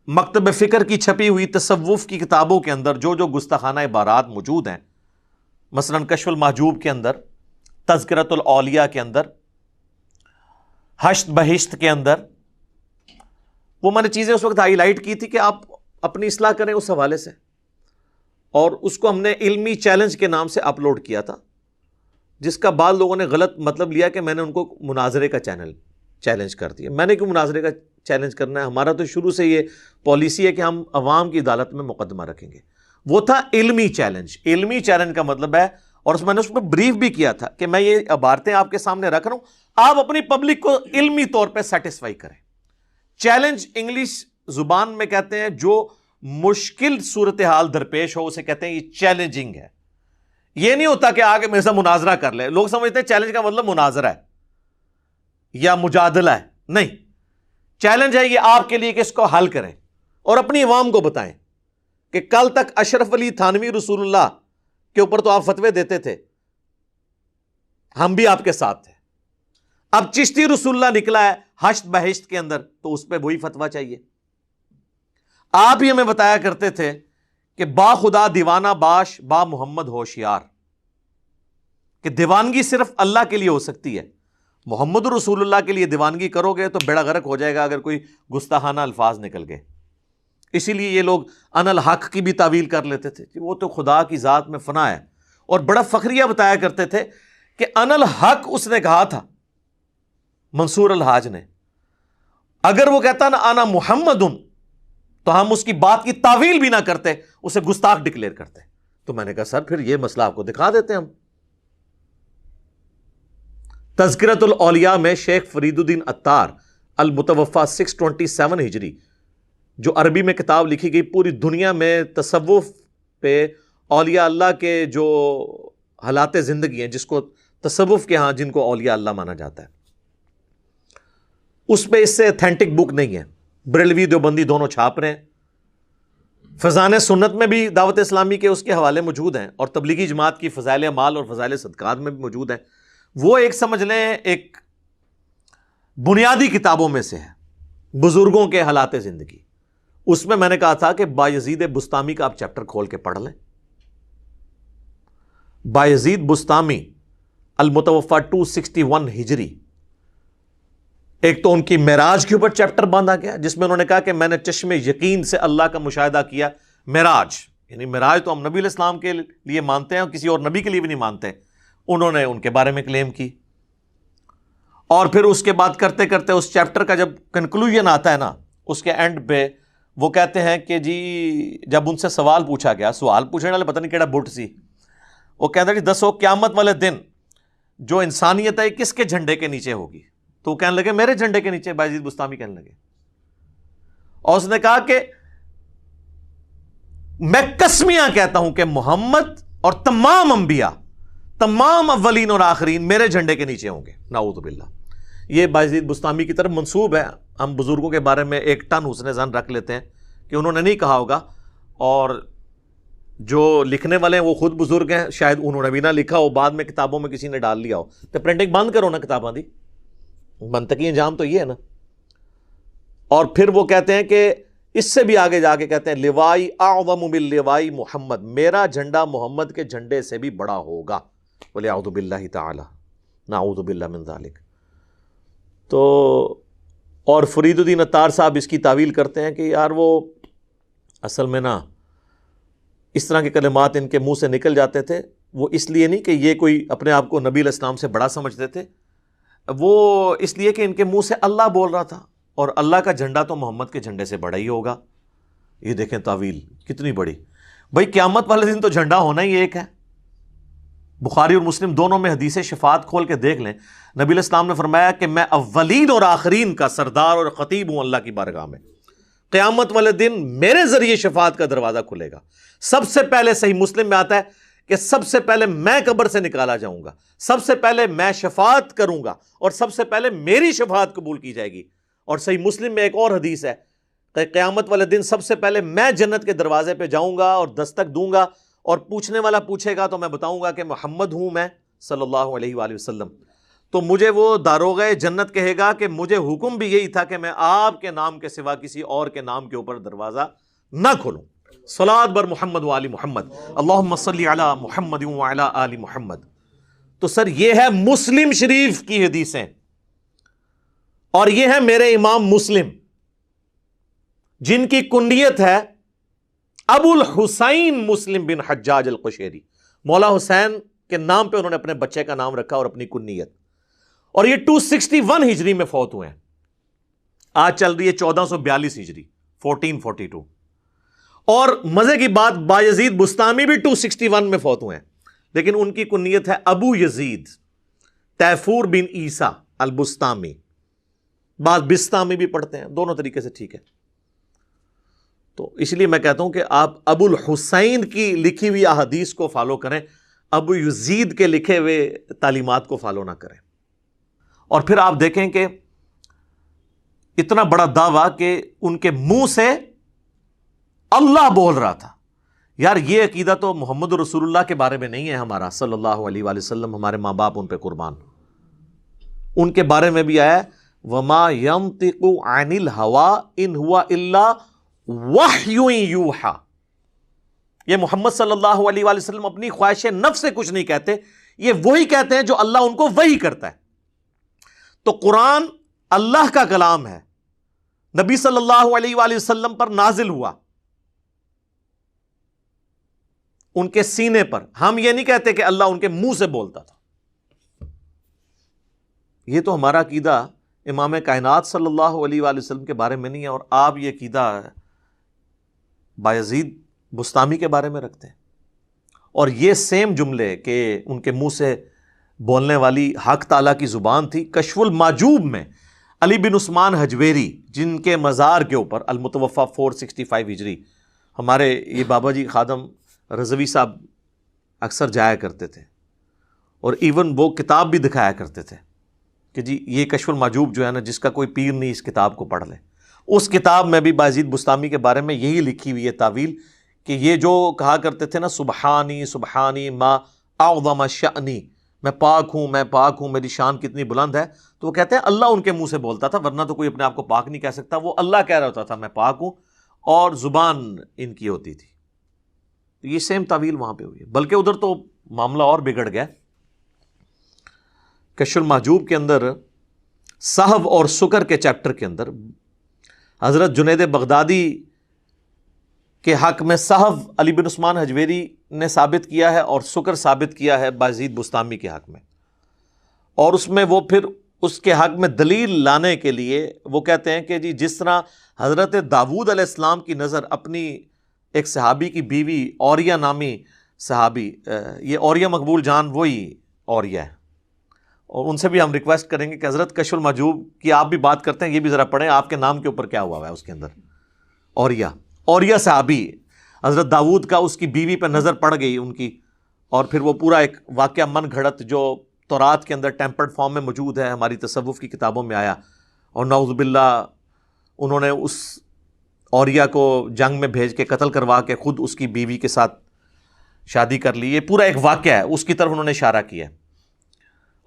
مکتب فکر کی چھپی ہوئی تصوف کی کتابوں کے اندر جو جو گستاخانہ عبارات موجود ہیں، مثلا کشف المحجوب کے اندر، تذکرۃ الاولیاء کے اندر، حشت بہشت کے اندر، وہ میں نے چیزیں اس وقت ہائی لائٹ کی تھی کہ آپ اپنی اصلاح کریں اس حوالے سے. اور اس کو ہم نے علمی چیلنج کے نام سے اپلوڈ کیا تھا، جس کا بعض لوگوں نے غلط مطلب لیا کہ میں نے ان کو مناظرے کا چیلنج کر دیا. میں نے کیوں مناظرے کا چیلنج کرنا ہے؟ ہمارا تو شروع سے یہ پالیسی ہے کہ ہم عوام کی عدالت میں مقدمہ رکھیں گے. وہ تھا علمی چیلنج. علمی چیلنج کا مطلب ہے، اور میں نے اس پہ بریف بھی کیا تھا کہ میں یہ عبارتیں آپ کے سامنے رکھ رہا ہوں، آپ اپنی پبلک کو علمی طور پہ سیٹسفائی کریں. چیلنج انگلش زبان میں کہتے ہیں جو مشکل صورتحال درپیش ہو اسے کہتے ہیں یہ چیلنجنگ ہے. یہ نہیں ہوتا کہ آگے میرے ساتھ مناظرہ کر لے. لوگ سمجھتے ہیں چیلنج کا مطلب مناظرہ ہے یا مجادلہ ہے. نہیں، چیلنج ہے یہ آپ کے لیے کہ اس کو حل کریں اور اپنی عوام کو بتائیں کہ کل تک اشرف علی تھانوی رسول اللہ کے اوپر تو آپ فتوے دیتے تھے، ہم بھی آپ کے ساتھ تھے. اب چشتی رسول اللہ نکلا ہے حشت بہشت کے اندر تو اس پہ وہی فتویٰ چاہیے. آپ ہی ہمیں بتایا کرتے تھے کہ با خدا دیوانہ باش با محمد ہوشیار، کہ دیوانگی صرف اللہ کے لیے ہو سکتی ہے. محمد رسول اللہ کے لیے دیوانگی کرو گے تو بیڑا غرق ہو جائے گا اگر کوئی گستاخانہ الفاظ نکل گئے. اسی لیے یہ لوگ ان الحق کی بھی تعویل کر لیتے تھے کہ وہ تو خدا کی ذات میں فنا ہے، اور بڑا فخریہ بتایا کرتے تھے کہ ان الحق اس نے کہا تھا منصور الحاج نے. اگر وہ کہتا نا انا محمد تو ہم اس کی بات کی تعویل بھی نہ کرتے، اسے گستاخ ڈکلیئر کرتے. تو میں نے کہا سر پھر یہ مسئلہ آپ کو دکھا دیتے ہیں ہم. تذکرۃ الاولیاء میں شیخ فرید الدین عطار المتوفی 627 ہجری جو عربی میں کتاب لکھی گئی، پوری دنیا میں تصوف پہ اولیاء اللہ کے جو حالات زندگی ہیں، جس کو تصوف کے ہاں جن کو اولیاء اللہ مانا جاتا ہے، اس پہ اس سے اتھینٹک بک نہیں ہے. بریلوی دیوبندی دونوں چھاپ رہے ہیں. فضائل سنت میں بھی دعوت اسلامی کے اس کے حوالے موجود ہیں، اور تبلیغی جماعت کی فضائل اعمال اور فضائل صدقات میں بھی موجود ہیں. وہ ایک سمجھ لیں ایک بنیادی کتابوں میں سے ہے بزرگوں کے حالات زندگی. اس میں نے کہا تھا کہ بایزید بستامی کا آپ چیپٹر کھول کے پڑھ لیں. بایزید بستامی المتوفی 261 ہجری، ایک تو ان کی معراج کے اوپر چیپٹر باندھا گیا جس میں انہوں نے کہا کہ میں نے چشم یقین سے اللہ کا مشاہدہ کیا. معراج یعنی معراج تو ہم نبی علیہ السلام کے لیے مانتے ہیں اور کسی اور نبی کے لیے بھی نہیں مانتے. انہوں نے ان کے بارے میں کلیم کی. اور پھر اس کے بعد کرتے کرتے اس چیپٹر کا جب کنکلوژن آتا ہے نا، اس کے اینڈ پہ وہ کہتے ہیں کہ جی جب ان سے سوال پوچھا گیا، سوال پوچھنے والے پتہ نہیں کیڑا بٹ سی، وہ کہتے ہیں جی دسو قیامت والے دن جو انسانیت ہے کس کے جھنڈے کے نیچے ہوگی؟ تو وہ کہنے لگے میرے جھنڈے کے نیچے. بایزید بستامی کہنے لگے، اور اس نے کہا کہ میں قسمیاں کہتا ہوں کہ محمد اور تمام انبیاء، تمام اولین اور آخرین میرے جھنڈے کے نیچے ہوں گے. نعوذ باللہ. یہ بایزید بستامی کی طرف منسوب ہے. ہم بزرگوں کے بارے میں 1 ٹن حسن ظن رکھ لیتے ہیں کہ انہوں نے نہیں کہا ہوگا، اور جو لکھنے والے ہیں وہ خود بزرگ ہیں، شاید انہوں نے بھی نہ لکھا ہو، بعد میں کتابوں میں کسی نے ڈال لیا ہو، تو پرنٹنگ بند کرو نا کتاباں دی، منطقی انجام تو یہ ہے نا۔ اور پھر وہ کہتے ہیں کہ اس سے بھی آگے جا کے کہتے ہیں لوائی اعظم من لوائی محمد، میرا جھنڈا محمد کے جھنڈے سے بھی بڑا ہوگا، وَلِأَعُوذُ بِاللَّهِ تَعَالَى، نعوذ باللہ من ذالک۔ تو اور فرید الدین عطار صاحب اس کی تعویل کرتے ہیں کہ یار وہ اصل میں نا اس طرح کے کلمات ان کے منہ سے نکل جاتے تھے، وہ اس لیے نہیں کہ یہ کوئی اپنے آپ کو نبی علیہ السلام سے بڑا سمجھتے تھے، وہ اس لیے کہ ان کے منہ سے اللہ بول رہا تھا، اور اللہ کا جھنڈا تو محمد کے جھنڈے سے بڑا ہی ہوگا۔ یہ دیکھیں تعویل کتنی بڑی، بھائی قیامت والے دن تو جھنڈا ہونا ہی ایک ہے۔ بخاری اور مسلم دونوں میں حدیث شفاعت کھول کے دیکھ لیں، نبی علیہ السلام نے فرمایا کہ میں اولین اور آخرین کا سردار اور خطیب ہوں اللہ کی بارگاہ میں، قیامت والے دن میرے ذریعے شفاعت کا دروازہ کھلے گا۔ سب سے پہلے صحیح مسلم میں آتا ہے کہ سب سے پہلے میں قبر سے نکالا جاؤں گا، سب سے پہلے میں شفاعت کروں گا، اور سب سے پہلے میری شفاعت قبول کی جائے گی۔ اور صحیح مسلم میں ایک اور حدیث ہے کہ قیامت والے دن سب سے پہلے میں جنت کے دروازے پہ جاؤں گا اور دستک دوں گا، اور پوچھنے والا پوچھے گا تو میں بتاؤں گا کہ محمد ہوں میں صلی اللہ علیہ وآلہ وسلم، تو مجھے وہ داروغہ جنت کہے گا کہ مجھے حکم بھی یہی تھا کہ میں آپ کے نام کے سوا کسی اور کے نام کے اوپر دروازہ نہ کھولوں۔ صلاۃ بر محمد و آل محمد، اللہم صلی علی محمد و علی آل محمد۔ تو سر یہ ہے مسلم شریف کی حدیثیں، اور یہ ہے میرے امام مسلم جن کی کنیت ہے ابو الحسین مسلم بن حجاج القشیری، مولا حسین کے نام پہ انہوں نے اپنے بچے کا نام رکھا اور اپنی کنیت، اور یہ 261 ہجری میں فوت ہوئے ہیں، آج چل رہی ہے 1442 ہجری 1442۔ اور مزے کی بات بایزید بستامی بھی 261 میں فوت ہوئے ہیں، لیکن ان کی کنیت ہے ابو یزید تیفور بن عیسیٰ البستامی، بعض بستامی بھی پڑھتے ہیں، دونوں طریقے سے ٹھیک ہے۔ تو اس لیے میں کہتا ہوں کہ آپ ابو الحسین کی لکھی ہوئی احادیث کو فالو کریں، ابو یزید کے لکھے ہوئے تعلیمات کو فالو نہ کریں۔ اور پھر آپ دیکھیں کہ اتنا بڑا دعویٰ کہ ان کے منہ سے اللہ بول رہا تھا، یار یہ عقیدہ تو محمد رسول اللہ کے بارے میں نہیں ہے ہمارا صلی اللہ علیہ وآلہ وسلم، ہمارے ماں باپ ان پہ قربان، ان کے بارے میں بھی آیا وما ينطق عن الهوى ان هو الا وحی یوحى، یہ محمد صلی اللہ علیہ وآلہ وسلم اپنی خواہش نفس سے کچھ نہیں کہتے، یہ وہی کہتے ہیں جو اللہ ان کو وحی کرتا ہے۔ تو قرآن اللہ کا کلام ہے، نبی صلی اللہ علیہ وآلہ وسلم پر نازل ہوا، ان کے سینے پر، ہم یہ نہیں کہتے کہ اللہ ان کے منہ سے بولتا تھا۔ یہ تو ہمارا عقیدہ امام کائنات صلی اللہ علیہ وآلہ وسلم کے بارے میں نہیں ہے، اور آپ یہ عقیدہ بایزید بستامی کے بارے میں رکھتے ہیں۔ اور یہ سیم جملے کہ ان کے منہ سے بولنے والی حق تعالیٰ کی زبان تھی، کشف المحجوب میں علی بن عثمان حجویری جن کے مزار کے اوپر المتوفہ 465 ہجری ہمارے یہ بابا جی خادم رضوی صاحب اکثر جایا کرتے تھے، اور ایون وہ کتاب بھی دکھایا کرتے تھے کہ جی یہ کشف المحجوب جو ہے نا، جس کا کوئی پیر نہیں اس کتاب کو پڑھ لے، اس کتاب میں بھی بایزید بستامی کے بارے میں یہی لکھی ہوئی ہے تعویل کہ یہ جو کہا کرتے تھے نا سبحانی سبحانی ما اعظم شأنی، میں پاک ہوں میری شان کتنی بلند ہے، تو وہ کہتے ہیں اللہ ان کے منہ سے بولتا تھا، ورنہ تو کوئی اپنے آپ کو پاک نہیں کہہ سکتا، وہ اللہ کہہ رہا ہوتا تھا میں پاک ہوں، اور زبان ان کی ہوتی تھی۔ یہ سیم تعویل وہاں پہ ہوئی ہے، بلکہ ادھر تو معاملہ اور بگڑ گیا۔ کشف المحجوب کے اندر صحو اور سکر کے چیپٹر کے اندر حضرت جنید بغدادی کے حق میں صحو علی بن عثمان حجویری نے ثابت کیا ہے، اور سکر ثابت کیا ہے بایزید بستامی کے حق میں، اور اس میں وہ پھر اس کے حق میں دلیل لانے کے لیے وہ کہتے ہیں کہ جی جس طرح حضرت داود علیہ السلام کی نظر اپنی ایک صحابی کی بیوی اوریہ نامی صحابی، یہ اوریہ مقبول جان وہی اوریہ ہے، اور ان سے بھی ہم ریکویسٹ کریں گے کہ حضرت کشف المحجوب کی آپ بھی بات کرتے ہیں، یہ بھی ذرا پڑھیں آپ کے نام کے اوپر کیا ہوا ہے اس کے اندر۔ اوریہ صحابی، حضرت داود کا اس کی بیوی پہ نظر پڑ گئی ان کی، اور پھر وہ پورا ایک واقعہ من گھڑت جو تورات کے اندر ٹیمپرڈ فارم میں موجود ہے، ہماری تصوف کی کتابوں میں آیا، اور نعوذ باللہ انہوں نے اس اوریہ کو جنگ میں بھیج کے قتل کروا کے خود اس کی بیوی کے ساتھ شادی کر لی. یہ پورا ایک واقعہ ہے, اس کی طرف انہوں نے اشارہ کیا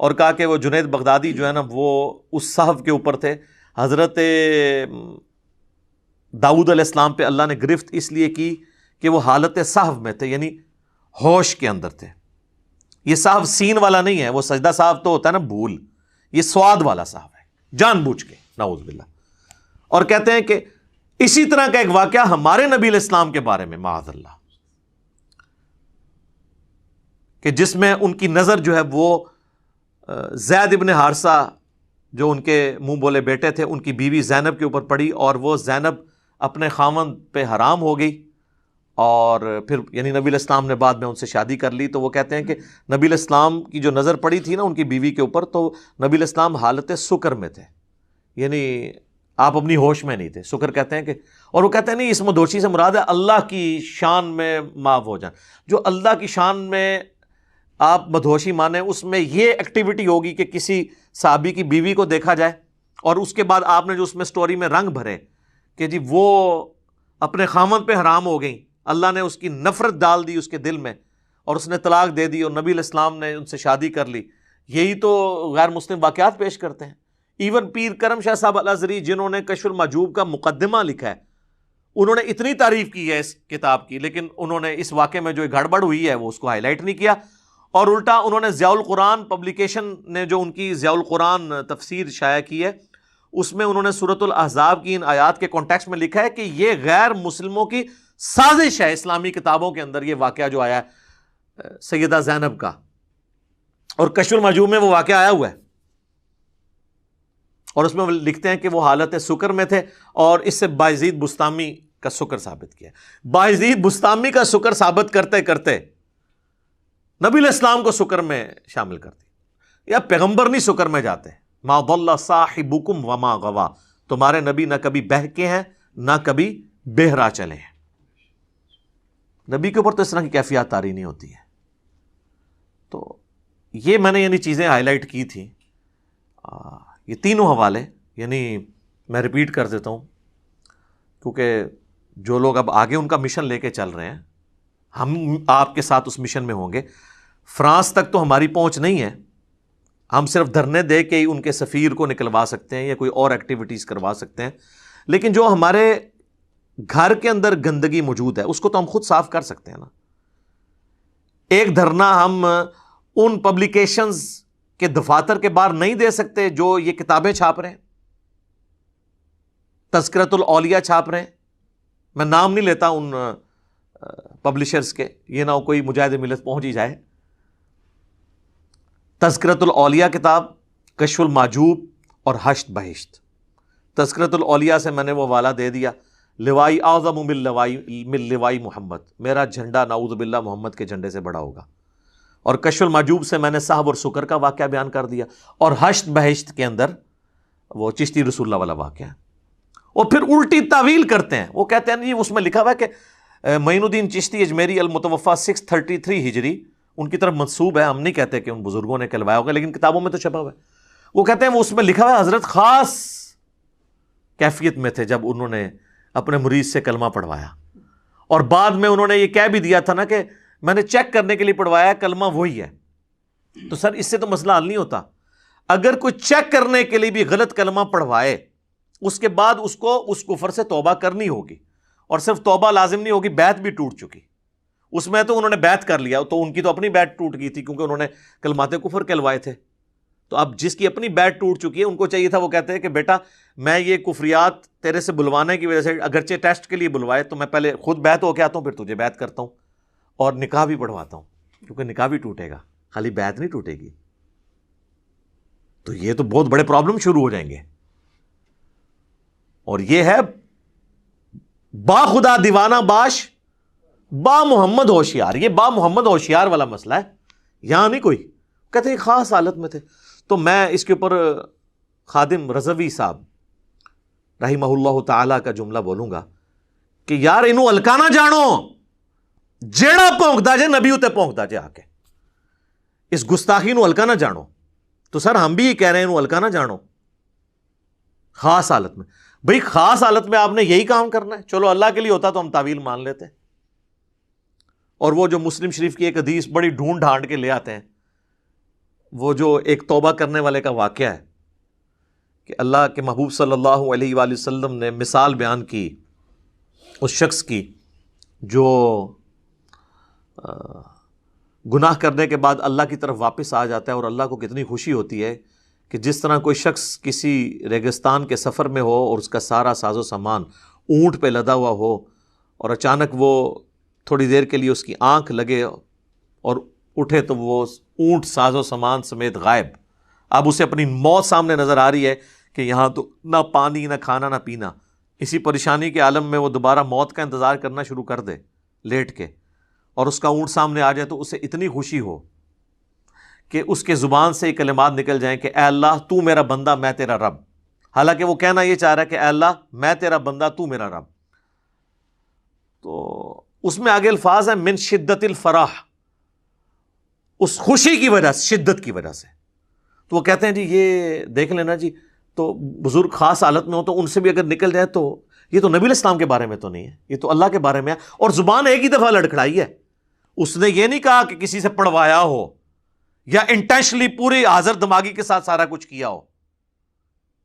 اور کہا کہ وہ جنید بغدادی جو ہے نا وہ اس صحف کے اوپر تھے. حضرت داؤد علیہ السلام پہ اللہ نے گرفت اس لیے کی کہ وہ حالت صحف میں تھے, یعنی ہوش کے اندر تھے. یہ صحف سین والا نہیں ہے, وہ سجدہ صحف تو ہوتا ہے نا بھول, یہ سواد والا صحف ہے, جان بوجھ کے, نعوذ باللہ. اور کہتے ہیں کہ اسی طرح کا ایک واقعہ ہمارے نبی علیہ السلام کے بارے میں معاذ اللہ, کہ جس میں ان کی نظر جو ہے وہ زید ابن حارثہ جو ان کے منہ بولے بیٹے تھے, ان کی بیوی زینب کے اوپر پڑی, اور وہ زینب اپنے خاوند پہ حرام ہو گئی. اور پھر یعنی نبی علیہ السلام نے بعد میں ان سے شادی کر لی. تو وہ کہتے ہیں کہ نبی علیہ السلام کی جو نظر پڑی تھی نا ان کی بیوی کے اوپر, تو نبی علیہ السلام حالت سکر میں تھے, یعنی آپ اپنی ہوش میں نہیں تھے. سکر کہتے ہیں کہ, اور وہ کہتے ہیں نہیں, اس مدوشی سے مراد ہے اللہ کی شان میں معاف ہو جائیں. جو اللہ کی شان میں آپ مدہوشی مانیں, اس میں یہ ایکٹیویٹی ہوگی کہ کسی صحابی کی بیوی کو دیکھا جائے اور اس کے بعد آپ نے جو اس میں سٹوری میں رنگ بھرے کہ جی وہ اپنے خامند پہ حرام ہو گئیں, اللہ نے اس کی نفرت ڈال دی اس کے دل میں اور اس نے طلاق دے دی, اور نبی علیہ السلام نے ان سے شادی کر لی. یہی تو غیر مسلم واقعات پیش کرتے ہیں. ایون پیر کرم شاہ صاحب الازہری جنہوں نے کشف المحجوب کا مقدمہ لکھا ہے, انہوں نے اتنی تعریف کی ہے اس کتاب کی, لیکن انہوں نے اس واقعے میں جو گڑبڑ ہوئی ہے وہ اس کو ہائی لائٹ نہیں کیا, اور الٹا انہوں نے ضیاء القرآن پبلیکیشن نے جو ان کی ضیاء القرآن تفسیر شائع کی ہے, اس میں انہوں نے سورۃ الاحزاب کی ان آیات کے کانٹیکسٹ میں لکھا ہے کہ یہ غیر مسلموں کی سازش ہے. اسلامی کتابوں کے اندر یہ واقعہ جو آیا ہے سیدہ زینب کا, اور کشف المحجوب میں وہ واقعہ آیا ہوا ہے, اور اس میں وہ لکھتے ہیں کہ وہ حالت سکر میں تھے, اور اس سے بایزید بستامی کا سکر ثابت کیا. بایزید بستامی کا سکر ثابت کرتے کرتے نبی علیہ السلام کو سکر میں شامل کر دی. یا پیغمبر نہیں سکر میں جاتے. ما ضل صاحبکم وما غوا, تمہارے نبی نہ کبھی بہکے ہیں نہ کبھی بہرا چلے ہیں. نبی کے اوپر تو اس طرح کی کیفیات طاری نہیں ہوتی ہے. تو یہ میں نے یعنی چیزیں ہائی لائٹ کی تھیں. یہ تینوں حوالے یعنی میں ریپیٹ کر دیتا ہوں, کیونکہ جو لوگ اب آگے ان کا مشن لے کے چل رہے ہیں, ہم آپ کے ساتھ اس مشن میں ہوں گے. فرانس تک تو ہماری پہنچ نہیں ہے, ہم صرف دھرنے دے کے ہی ان کے سفیر کو نکلوا سکتے ہیں یا کوئی اور ایکٹیویٹیز کروا سکتے ہیں, لیکن جو ہمارے گھر کے اندر گندگی موجود ہے اس کو تو ہم خود صاف کر سکتے ہیں نا. ایک دھرنا ہم ان پبلیکیشنز کے دفاتر کے باہر نہیں دے سکتے جو یہ کتابیں چھاپ رہے ہیں, تذکرۃ الاولیاء چھاپ رہے ہیں. میں نام نہیں لیتا ان پبلشرز کے, یہ نہ ہو کوئی مجاہد ملت پہنچ ہی جائے. تذکرۃ الاولیاء کتاب, کشف المحجوب اور حشت بہشت. تذکرۃ الاولیاء سے میں نے وہ والا دے دیا, لوائی اعظم من لوائی محمد, میرا جھنڈا نعوذ باللہ محمد کے جھنڈے سے بڑا ہوگا. اور کشف المحجوب سے میں نے صاحب اور سکر کا واقعہ بیان کر دیا, اور حشت بہشت کے اندر وہ چشتی رسول اللہ والا واقعہ. اور پھر الٹی تعویل کرتے ہیں, وہ کہتے ہیں جی اس میں لکھا ہوا ہے کہ معین الدین چشتی اجمیری المتوفا 633 ہجری ان کی طرف منسوب ہے. ہم نہیں کہتے کہ ان بزرگوں نے کہلوایا ہوگا, لیکن کتابوں میں تو چھپا ہوا ہے. وہ کہتے ہیں وہ اس میں لکھا ہوا ہے حضرت خاص کیفیت میں تھے جب انہوں نے اپنے مرید سے کلمہ پڑھوایا, اور بعد میں انہوں نے یہ کہہ بھی دیا تھا نا کہ میں نے چیک کرنے کے لیے پڑھوایا, کلمہ وہی ہے. تو سر اس سے تو مسئلہ حل نہیں ہوتا. اگر کوئی چیک کرنے کے لیے بھی غلط کلمہ پڑھوائے, اس کے بعد اس کو اس کفر سے توبہ کرنی ہوگی, اور صرف توبہ لازم نہیں ہوگی, بیعت بھی ٹوٹ چکی. اس میں تو انہوں نے بیعت کر لیا, تو ان کی تو اپنی بیعت ٹوٹ گئی تھی کیونکہ انہوں نے کلمات کفر کہلوائے تھے. تو اب جس کی اپنی بیعت ٹوٹ چکی ہے, ان کو چاہیے تھا وہ کہتے ہیں کہ بیٹا میں یہ کفریات تیرے سے بلوانے کی وجہ سے, اگرچہ ٹیسٹ کے لیے بلوائے, تو میں پہلے خود بیعت ہو کے آتا ہوں, پھر تجھے بیعت کرتا ہوں, اور نکاح بھی پڑھواتا ہوں, کیونکہ نکاح بھی ٹوٹے گا, خالی بیعت نہیں ٹوٹے گی. تو یہ تو بہت بڑے پرابلم شروع ہو جائیں گے. اور یہ ہے با خدا دیوانہ باش با محمد ہوشیار. یہ با محمد ہوشیار والا مسئلہ ہے, یہاں نہیں. کوئی کہتے ہیں خاص حالت میں تھے. تو میں اس کے اوپر خادم رضوی صاحب رحمہ اللہ تعالی کا جملہ بولوں گا کہ یار انہوں الکانا جانو, جیڑا پونکدا جے نبی اتے پونکدا جے, آ کے اس گستاخی نو الکانا جانو. تو سر ہم بھی یہ کہہ رہے ہیں انہوں الکانا جانو خاص حالت میں. بھئی خاص حالت میں آپ نے یہی کام کرنا ہے. چلو اللہ کے لیے ہوتا تو ہم تعویل مان لیتے, اور وہ جو مسلم شریف کی ایک حدیث بڑی ڈھونڈ ڈھانڈ کے لے آتے ہیں، وہ جو ایک توبہ کرنے والے کا واقعہ ہے کہ اللہ کے محبوب صلی اللہ علیہ وآلہ وسلم نے مثال بیان کی اس شخص کی جو گناہ کرنے کے بعد اللہ کی طرف واپس آ جاتا ہے، اور اللہ کو کتنی خوشی ہوتی ہے کہ جس طرح کوئی شخص کسی ریگستان کے سفر میں ہو اور اس کا سارا ساز و سامان اونٹ پہ لدا ہوا ہو، اور اچانک وہ تھوڑی دیر کے لیے اس کی آنکھ لگے اور اٹھے تو وہ اونٹ ساز و سامان سمیت غائب. اب اسے اپنی موت سامنے نظر آ رہی ہے کہ یہاں تو نہ پانی نہ کھانا نہ پینا. اسی پریشانی کے عالم میں وہ دوبارہ موت کا انتظار کرنا شروع کر دے لیٹ کے، اور اس کا اونٹ سامنے آ جائے تو اسے اتنی خوشی ہو کہ اس کے زبان سے یہ کلمات نکل جائیں کہ اے اللہ تو میرا بندہ میں تیرا رب. حالانکہ وہ کہنا یہ چاہ رہا ہے کہ اے اللہ میں تیرا بندہ تو میرا رب. تو اس میں آگے الفاظ ہیں من شدت الفرح، اس خوشی کی وجہ سے، شدت کی وجہ سے. تو وہ کہتے ہیں جی یہ دیکھ لینا جی، تو بزرگ خاص حالت میں ہو تو ان سے بھی اگر نکل جائے تو یہ تو نبی علیہ السلام کے بارے میں تو نہیں ہے، یہ تو اللہ کے بارے میں ہے. اور زبان ایک ہی دفعہ لڑکھڑائی ہے، اس نے یہ نہیں کہا کہ کسی سے پڑھوایا ہو یا انٹینشنلی پوری حاضر دماغی کے ساتھ سارا کچھ کیا ہو.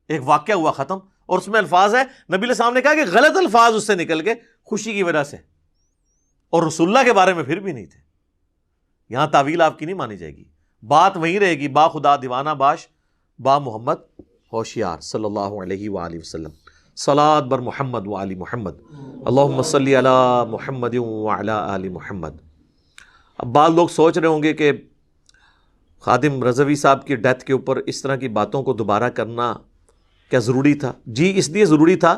ایک واقعہ ہوا ختم، اور اس میں الفاظ ہے نبی علیہ السلام نے کہا کہ غلط الفاظ اس سے نکل گئے خوشی کی وجہ سے، اور رسول اللہ کے بارے میں پھر بھی نہیں تھے. یہاں تعویل آپ کی نہیں مانی جائے گی، بات وہیں رہے گی با خدا دیوانہ باش با محمد ہوشیار صلی اللہ علیہ وآلہ وسلم. صلاۃ بر محمد و آل محمد، اللہم صلی علی محمد و علی آل محمد. اب بعض لوگ سوچ رہے ہوں گے کہ خادم رضوی صاحب کی ڈیتھ کے اوپر اس طرح کی باتوں کو دوبارہ کرنا کیا ضروری تھا؟ جی اس لیے ضروری تھا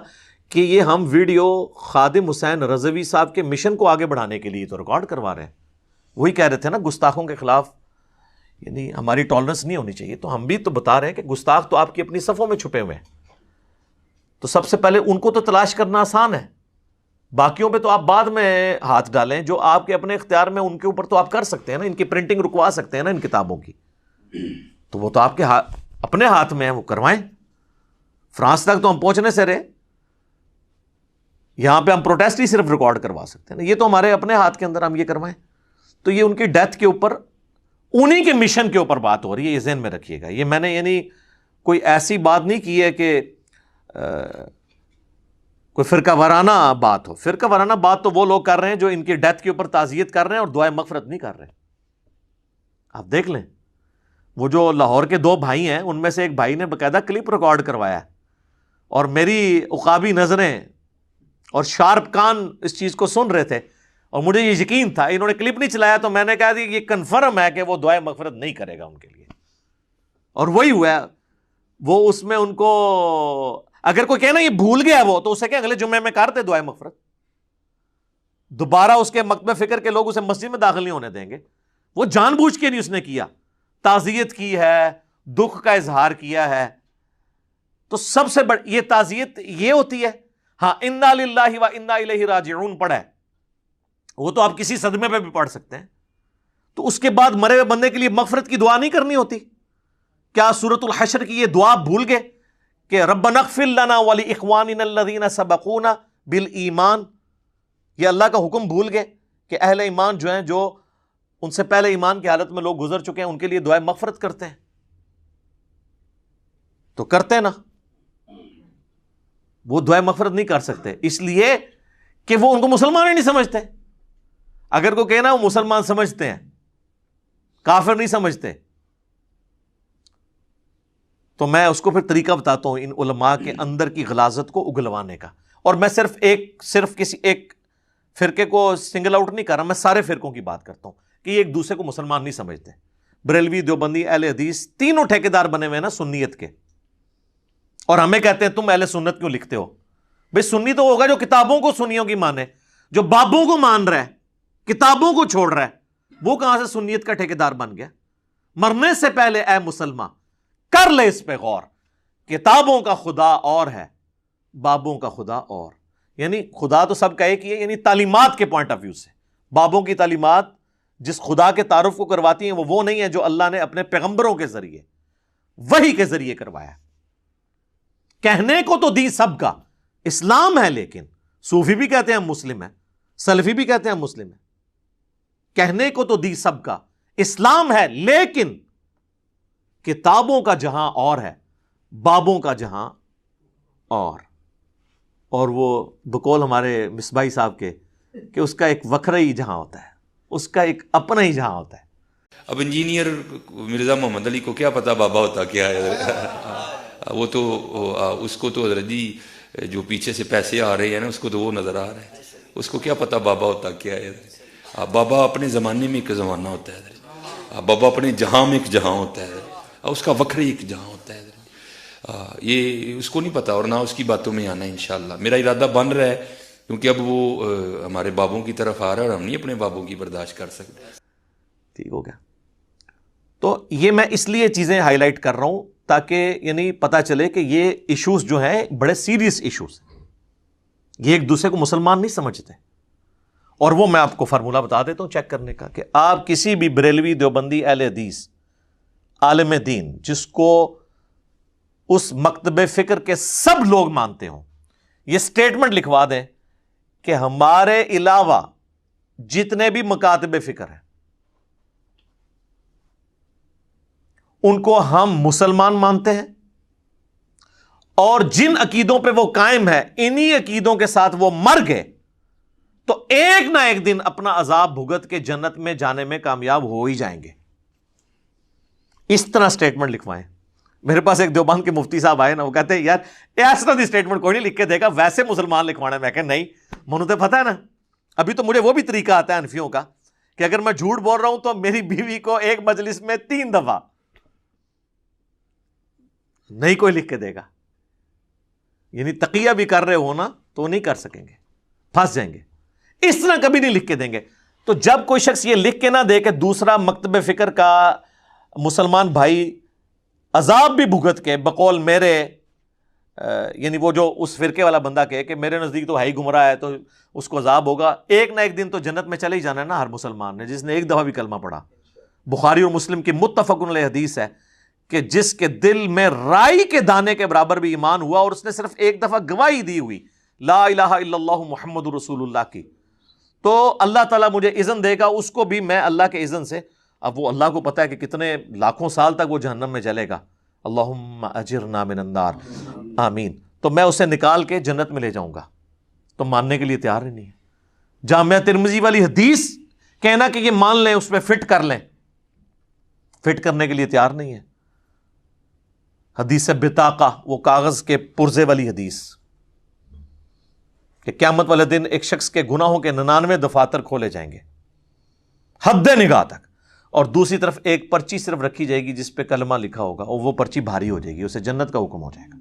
کہ یہ ہم ویڈیو خادم حسین رضوی صاحب کے مشن کو آگے بڑھانے کے لیے تو ریکارڈ کروا رہے ہیں. وہی کہہ رہے تھے نا گستاخوں کے خلاف یعنی ہماری ٹالرنس نہیں ہونی چاہیے، تو ہم بھی تو بتا رہے ہیں کہ گستاخ تو آپ کی اپنی صفوں میں چھپے ہوئے ہیں. تو سب سے پہلے ان کو تو تلاش کرنا آسان ہے، باقیوں پہ تو آپ بعد میں ہاتھ ڈالیں. جو آپ کے اپنے اختیار میں ان کے اوپر تو آپ کر سکتے ہیں نا، ان کی پرنٹنگ رکوا سکتے ہیں نا ان کتابوں کی، تو وہ تو آپ کے اپنے ہاتھ میں ہیں، وہ کروائیں. فرانس تک تو ہم پہنچنے سے رہے، یہاں پہ ہم پروٹیسٹ ہی صرف ریکارڈ کروا سکتے ہیں نا، یہ تو ہمارے اپنے ہاتھ کے اندر، ہم یہ کروائیں. تو یہ ان کی ڈیتھ کے اوپر انہی کے مشن کے اوپر بات ہو رہی ہے، یہ ذہن میں رکھیے گا. یہ میں نے یعنی کوئی ایسی بات نہیں کی ہے کہ کوئی فرقہ وارانہ بات ہو. فرقہ وارانہ بات تو وہ لوگ کر رہے ہیں جو ان کی ڈیتھ کے اوپر تعزیت کر رہے ہیں اور دعائے مغفرت نہیں کر رہے. آپ دیکھ لیں وہ جو لاہور کے دو بھائی ہیں ان میں سے ایک بھائی نے باقاعدہ کلپ ریکارڈ کروایا، اور میری عقابی نظریں اور شارپ کان اس چیز کو سن رہے تھے، اور مجھے یہ یقین تھا انہوں نے کلپ نہیں چلایا تو میں نے کہا یہ کنفرم ہے کہ وہ دعائے مغفرت نہیں کرے گا ان کے لیے. اور وہی ہوا، وہ اس میں ان کو اگر کوئی کہنا یہ بھول گیا وہ تو اسے کہ اگلے جمعے میں کرتے دعائے مغفرت، دوبارہ اس کے مکتب فکر کے لوگ اسے مسجد میں داخل نہیں ہونے دیں گے. وہ جان بوجھ کے نہیں اس نے کیا، تعزیت کی ہے، دکھ کا اظہار کیا ہے. تو سب سے بڑی یہ تعزیت یہ ہوتی ہے. ہاں انا للہ و انا الیہ راجعون پڑھا ہے، وہ تو آپ کسی صدمے پہ بھی پڑھ سکتے ہیں. تو اس کے بعد مرے ہوئے بندے کے لیے مغفرت کی دعا نہیں کرنی ہوتی؟ کیا سورۃ الحشر کی یہ دعا بھول گئے کہ ربنا اغفر لنا ولاخواننا الذین سبقونا بالایمان؟ یہ اللہ کا حکم بھول گئے کہ اہل ایمان جو ہیں، جو ان سے پہلے ایمان کی حالت میں لوگ گزر چکے ہیں، ان کے لیے دعائے مغفرت کرتے ہیں. تو کرتے نا، وہ دعائے مغفرت نہیں کر سکتے اس لیے کہ وہ ان کو مسلمان ہی نہیں سمجھتے. اگر کوئی کہنا وہ مسلمان سمجھتے ہیں، کافر نہیں سمجھتے، تو میں اس کو پھر طریقہ بتاتا ہوں ان علماء کے اندر کی غلاظت کو اگلوانے کا. اور میں صرف کسی ایک فرقے کو سنگل آؤٹ نہیں کر رہا، میں سارے فرقوں کی بات کرتا ہوں کہ یہ ایک دوسرے کو مسلمان نہیں سمجھتے. بریلوی، دیوبندی، اہل حدیث تینوں ٹھیکیدار بنے ہوئے ہیں نا سنیت کے، اور ہمیں کہتے ہیں تم اہل سنت کیوں لکھتے ہو؟ بھئی سنی تو ہوگا جو کتابوں کو سنیوں کی مانے، جو بابوں کو مان رہا ہے، کتابوں کو چھوڑ رہا ہے، وہ کہاں سے سنیت کا ٹھیکیدار بن گیا؟ مرنے سے پہلے اے مسلمان کر لے اس پہ غور، کتابوں کا خدا اور ہے، بابوں کا خدا اور. یعنی خدا تو سب کا ایک ہی ہے، یعنی تعلیمات کے پوائنٹ آف ویو سے بابوں کی تعلیمات جس خدا کے تعارف کو کرواتی ہیں وہ نہیں ہے جو اللہ نے اپنے پیغمبروں کے ذریعے وحی کے ذریعے کروایا. کہنے کو تو دین سب کا اسلام ہے، لیکن صوفی بھی کہتے ہیں ہم مسلم ہیں، سلفی بھی کہتے ہیں ہم مسلم ہیں. کہنے کو تو دی سب کا اسلام ہے، لیکن کتابوں کا جہاں اور ہے، بابوں کا جہاں اور وہ بقول ہمارے مصباحی صاحب کے کہ اس کا ایک وکھرا ہی جہاں ہوتا ہے، اس کا ایک اپنا ہی جہاں ہوتا ہے۔ اب انجینئر مرزا محمد علی کو کیا پتا بابا ہوتا کیا ہے؟ وہ تو اس کو تو حضرت جی جو پیچھے سے پیسے آ رہے ہیں نا، اس کو تو وہ نظر آ رہا ہے، اس کو کیا پتا بابا ہوتا کیا ہے؟ بابا اپنے زمانے میں ایک زمانہ ہوتا ہے، بابا اپنے جہاں میں ایک جہاں ہوتا ہے، اس کا وکھرے ایک جہاں ہوتا ہے۔ یہ اس کو نہیں پتا اور نہ اس کی باتوں میں آنا ہے انشاءاللہ۔ میرا ارادہ بن رہا ہے کیونکہ اب وہ ہمارے بابوں کی طرف آ رہا ہے اور ہم نہیں اپنے بابوں کی برداشت کر سکتے۔ ٹھیک ہو گیا؟ تو یہ میں اس لیے چیزیں ہائی لائٹ کر رہا ہوں تاکہ یعنی پتا چلے کہ یہ ایشوز جو ہیں بڑے سیریس ایشوز ہیں، یہ ایک دوسرے کو مسلمان نہیں سمجھتے۔ اور وہ میں آپ کو فارمولہ بتا دیتا ہوں چیک کرنے کا، کہ آپ کسی بھی بریلوی، دیوبندی، اہل حدیث، عالم دین جس کو اس مکتب فکر کے سب لوگ مانتے ہوں، یہ سٹیٹمنٹ لکھوا دیں کہ ہمارے علاوہ جتنے بھی مکاتب فکر ہیں ان کو ہم مسلمان مانتے ہیں، اور جن عقیدوں پہ وہ قائم ہے انہی عقیدوں کے ساتھ وہ مر گئے تو ایک نہ ایک دن اپنا عذاب بھگت کے جنت میں جانے میں کامیاب ہو ہی جائیں گے۔ اس طرح سٹیٹمنٹ لکھوائیں۔ میرے پاس ایک دیوبند کے مفتی صاحب آئے نا، وہ کہتے ہیں یار ایسا دی سٹیٹمنٹ کوئی نہیں لکھ کے دے گا، ویسے مسلمان لکھوانا ہے۔ میں کہ نہیں، منو تو پتہ ہے نا، ابھی تو مجھے وہ بھی طریقہ آتا ہے حنفیوں کا کہ اگر میں جھوٹ بول رہا ہوں تو میری بیوی کو ایک مجلس میں 3 دفعہ نہیں کوئی لکھ کے دے گا، یعنی تقیہ بھی کر رہے ہو نا تو نہیں کر سکیں گے، پھنس جائیں گے۔ اس طرح کبھی نہیں لکھ کے دیں گے۔ تو جب کوئی شخص یہ لکھ کے نہ دے کہ دوسرا مکتب فکر کا مسلمان بھائی عذاب بھی بھگت کے بقول میرے، یعنی وہ جو اس فرقے والا بندہ کہے کہ میرے نزدیک تو ہی گمراہ ہے تو اس کو عذاب ہوگا، ایک نہ ایک دن تو جنت میں چلے ہی جانا ہے نا ہر مسلمان نے، جس نے ایک دفعہ بھی کلمہ پڑھا۔ بخاری اور مسلم کی متفق علیہ حدیث ہے کہ جس کے دل میں رائی کے دانے کے برابر بھی ایمان ہوا اور اس نے صرف ایک دفعہ گواہی دی ہوئی لا الہ الا اللہ محمد رسول اللہ کی، تو اللہ تعالیٰ مجھے اذن دے گا اس کو بھی میں اللہ کے اذن سے۔ اب وہ اللہ کو پتا ہے کہ کتنے لاکھوں سال تک وہ جہنم میں جلے گا، اللہم اجرنا من النار، آمین، تو میں اسے نکال کے جنت میں لے جاؤں گا۔ تو ماننے کے لیے تیار ہی نہیں ہے۔ جامعہ ترمذی والی حدیث کہنا کہ یہ مان لیں، اس پہ فٹ کر لیں، فٹ کرنے کے لیے تیار نہیں ہے۔ حدیث بطاقہ، وہ کاغذ کے پرزے والی حدیث کہ قیامت والے دن ایک شخص کے گناہوں کے 99 دفاتر کھولے جائیں گے حد نگاہ تک، اور دوسری طرف ایک پرچی صرف رکھی جائے گی جس پہ کلمہ لکھا ہوگا، اور وہ پرچی بھاری ہو جائے گی، اسے جنت کا حکم ہو جائے گا۔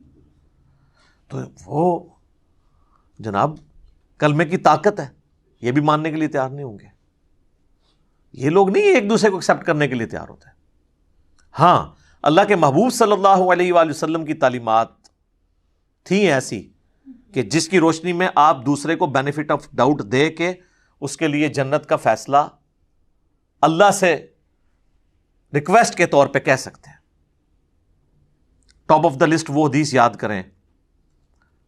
تو وہ جناب کلمے کی طاقت ہے، یہ بھی ماننے کے لیے تیار نہیں ہوں گے۔ یہ لوگ نہیں ایک دوسرے کو ایکسیپٹ کرنے کے لیے تیار ہوتے ہیں۔ ہاں، اللہ کے محبوب صلی اللہ علیہ وآلہ وسلم کی تعلیمات تھیں ایسی کہ جس کی روشنی میں آپ دوسرے کو بینیفٹ آف ڈاؤٹ دے کے اس کے لیے جنت کا فیصلہ اللہ سے ریکویسٹ کے طور پہ کہہ سکتے ہیں۔ ٹاپ آف دا لسٹ وہ حدیث یاد کریں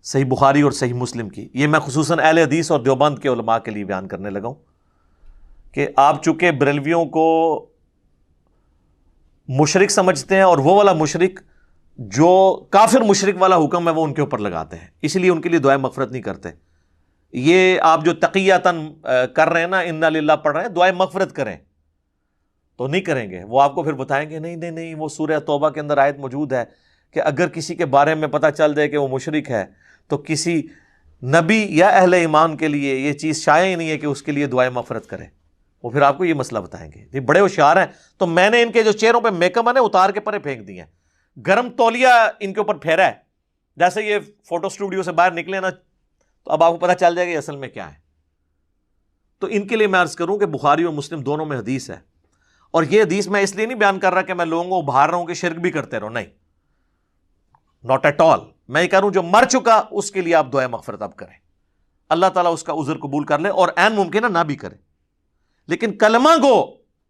صحیح بخاری اور صحیح مسلم کی، یہ میں خصوصاً اہل حدیث اور دیوبند کے علماء کے لیے بیان کرنے لگا ہوں کہ آپ چونکہ بریلویوں کو مشرک سمجھتے ہیں اور وہ والا مشرک جو کافر مشرک والا حکم ہے وہ ان کے اوپر لگاتے ہیں، اس لیے ان کے لیے دعائے مغفرت نہیں کرتے۔ یہ آپ جو تقیتاً کر رہے ہیں نا، انا للہ پڑھ رہے ہیں، دعائے مغفرت کریں تو نہیں کریں گے۔ وہ آپ کو پھر بتائیں گے نہیں نہیں نہیں، وہ سورہ توبہ کے اندر آیت موجود ہے کہ اگر کسی کے بارے میں پتہ چل جائے کہ وہ مشرک ہے تو کسی نبی یا اہل ایمان کے لیے یہ چیز شائع ہی نہیں ہے کہ اس کے لیے دعائے مغفرت کرے۔ وہ پھر آپ کو یہ مسئلہ بتائیں گے۔ یہ بڑے ہوشیار ہیں، تو میں نے ان کے جو چہروں پہ میک اپ ہے نا اتار کے پرے پھینک دیے ہیں، گرم تولیہ ان کے اوپر پھیرا ہے، جیسے یہ فوٹو اسٹوڈیو سے باہر نکلے نا تو اب آپ کو پتہ چل جائے گا یہ اصل میں کیا ہے۔ تو ان کے لیے میں عرض کروں کہ بخاری اور مسلم دونوں میں حدیث ہے، اور یہ حدیث میں اس لیے نہیں بیان کر رہا کہ میں لوگوں کو ابھار رہا ہوں کہ شرک بھی کرتے رہو، نہیں، ناٹ ایٹ آل۔ میں یہ کہہ رہا ہوں جو مر چکا اس کے لیے آپ دعائے مغفرت اب کریں، اللہ تعالیٰ اس کا عذر قبول کر لے، اور عین ممکن ہے نہ بھی کرے، لیکن کلمہ گو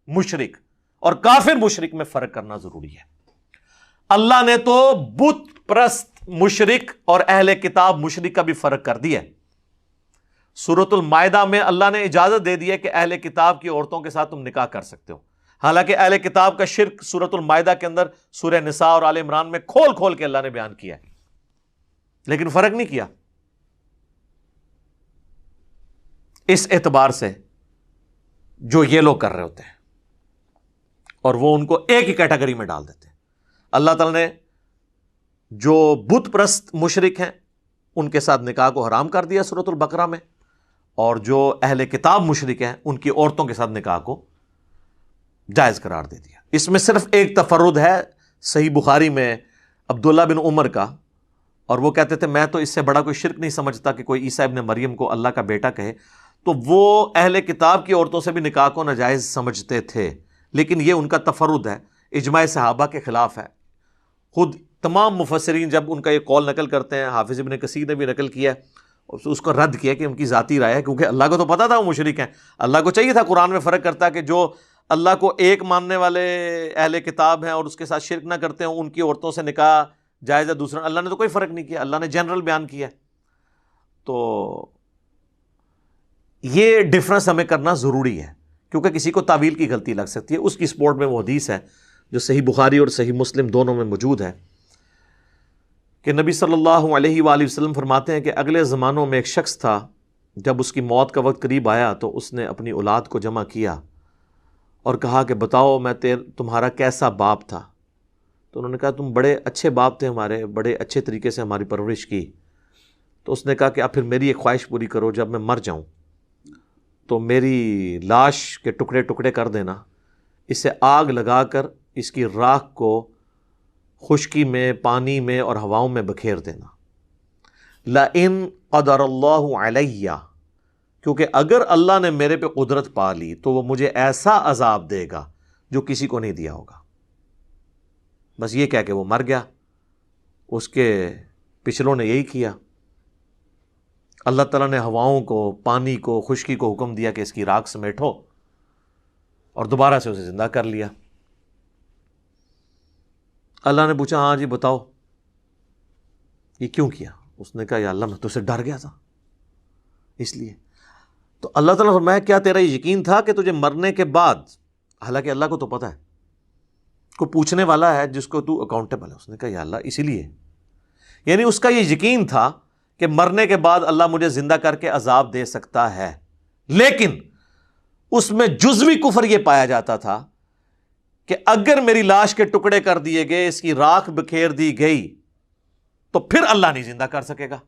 مشرک اور کافر مشرک میں فرق کرنا ضروری ہے۔ اللہ نے تو بت پرست مشرک اور اہل کتاب مشرک کا بھی فرق کر دیا ہے۔ سورۃ المائدہ میں اللہ نے اجازت دے دی ہے کہ اہل کتاب کی عورتوں کے ساتھ تم نکاح کر سکتے ہو. حالانکہ اہل کتاب کا شرک سورۃ المائدہ کے اندر سورہ نساء اور آل عمران میں کھول کھول کے اللہ نے بیان کیا ہے، لیکن فرق نہیں کیا اس اعتبار سے جو یہ لوگ کر رہے ہوتے ہیں، اور وہ ان کو ایک ہی کیٹیگری میں ڈال دیتے ہیں. اللہ تعالیٰ نے جو بت پرست مشرک ہیں ان کے ساتھ نکاح کو حرام کر دیا سورۃ البقرہ میں، اور جو اہل کتاب مشرک ہیں ان کی عورتوں کے ساتھ نکاح کو جائز قرار دے دیا. اس میں صرف ایک تفرد ہے صحیح بخاری میں عبداللہ بن عمر کا، اور وہ کہتے تھے میں تو اس سے بڑا کوئی شرک نہیں سمجھتا کہ کوئی عیسیٰ ابن مریم کو اللہ کا بیٹا کہے. تو وہ اہل کتاب کی عورتوں سے بھی نکاح کو ناجائز سمجھتے تھے، لیکن یہ ان کا تفرد ہے، اجماع صحابہ کے خلاف ہے. خود تمام مفسرین جب ان کا یہ قول نقل کرتے ہیں، حافظ ابن کثیر نے بھی نقل کیا ہے، اس کو رد کیا کہ ان کی ذاتی رائے ہے، کیونکہ اللہ کو تو پتا تھا وہ مشرک ہیں. اللہ کو چاہیے تھا قرآن میں فرق کرتا کہ جو اللہ کو ایک ماننے والے اہل کتاب ہیں اور اس کے ساتھ شرک نہ کرتے ہیں ان کی عورتوں سے نکاح جائز ہے. دوسرا اللہ نے تو کوئی فرق نہیں کیا، اللہ نے جنرل بیان کیا. تو یہ ڈفرنس ہمیں کرنا ضروری ہے، کیونکہ کسی کو تعویل کی غلطی لگ سکتی ہے. اس کی سپورٹ میں وہ حدیث ہے جو صحیح بخاری اور صحیح مسلم دونوں میں موجود ہے کہ نبی صلی اللہ علیہ وآلہ وسلم فرماتے ہیں کہ اگلے زمانوں میں ایک شخص تھا، جب اس کی موت کا وقت قریب آیا تو اس نے اپنی اولاد کو جمع کیا اور کہا کہ بتاؤ میں تمہارا کیسا باپ تھا. تو انہوں نے کہا تم بڑے اچھے باپ تھے ہمارے، بڑے اچھے طریقے سے ہماری پرورش کی. تو اس نے کہا کہ اب پھر میری ایک خواہش پوری کرو، جب میں مر جاؤں تو میری لاش کے ٹکڑے ٹکڑے کر دینا، اسے آگ لگا کر اس کی راکھ کو خشکی میں، پانی میں اور ہواؤں میں بکھیر دینا. لَإِن قَدَرَ اللَّهُ عَلَيَّ، کیونکہ اگر اللہ نے میرے پہ قدرت پا لی تو وہ مجھے ایسا عذاب دے گا جو کسی کو نہیں دیا ہوگا. بس یہ کہہ کے وہ مر گیا. اس کے پچھلوں نے یہی کیا. اللہ تعالیٰ نے ہواؤں کو، پانی کو، خشکی کو حکم دیا کہ اس کی راکھ سمیٹو، اور دوبارہ سے اسے زندہ کر لیا. اللہ نے پوچھا ہاں جی بتاؤ یہ کیوں کیا؟ اس نے کہا یا اللہ میں تو سے ڈر گیا تھا اس لیے. تو اللہ تعالیٰ نے فرمایا کیا تیرا یقین تھا کہ تجھے مرنے کے بعد، حالانکہ اللہ کو تو پتہ ہے، کو پوچھنے والا ہے جس کو تو اکاؤنٹیبل ہے. اس نے کہا یا اللہ اسی لیے، یعنی اس کا یہ یقین تھا کہ مرنے کے بعد اللہ مجھے زندہ کر کے عذاب دے سکتا ہے، لیکن اس میں جزوی کفر یہ پایا جاتا تھا کہ اگر میری لاش کے ٹکڑے کر دیے گئے، اس کی راکھ بکھیر دی گئی تو پھر اللہ نہیں زندہ کر سکے گا.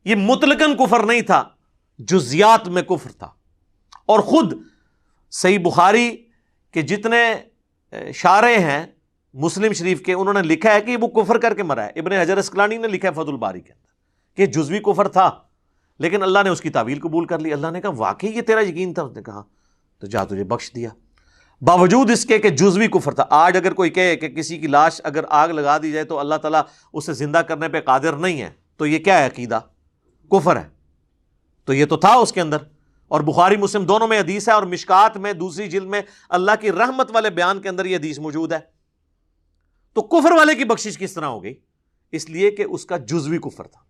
یہ مطلقاً کفر نہیں تھا، جزیات میں کفر تھا. اور خود صحیح بخاری کے جتنے شارح ہیں مسلم شریف کے، انہوں نے لکھا ہے کہ وہ کفر کر کے مرا ہے. ابن حجر اسقلانی نے لکھا ہے فتح الباری کے اندر کہ جزوی کفر تھا، لیکن اللہ نے اس کی تعویل قبول کر لی. اللہ نے کہا واقعی یہ تیرا یقین تھا؟ اس نے کہا تو جا تجھے بخش دیا، باوجود اس کے کہ جزوی کفر تھا. آج اگر کوئی کہے کہ کسی کی لاش اگر آگ لگا دی جائے تو اللہ تعالیٰ اسے زندہ کرنے پہ قادر نہیں ہے، تو یہ کیا ہے؟ عقیدہ کفر ہے. تو یہ تو تھا اس کے اندر. اور بخاری مسلم دونوں میں حدیث ہے، اور مشکات میں دوسری جلد میں اللہ کی رحمت والے بیان کے اندر یہ حدیث موجود ہے. تو کفر والے کی بخشش کس طرح ہو گئی؟ اس لیے کہ اس کا جزوی کفر تھا.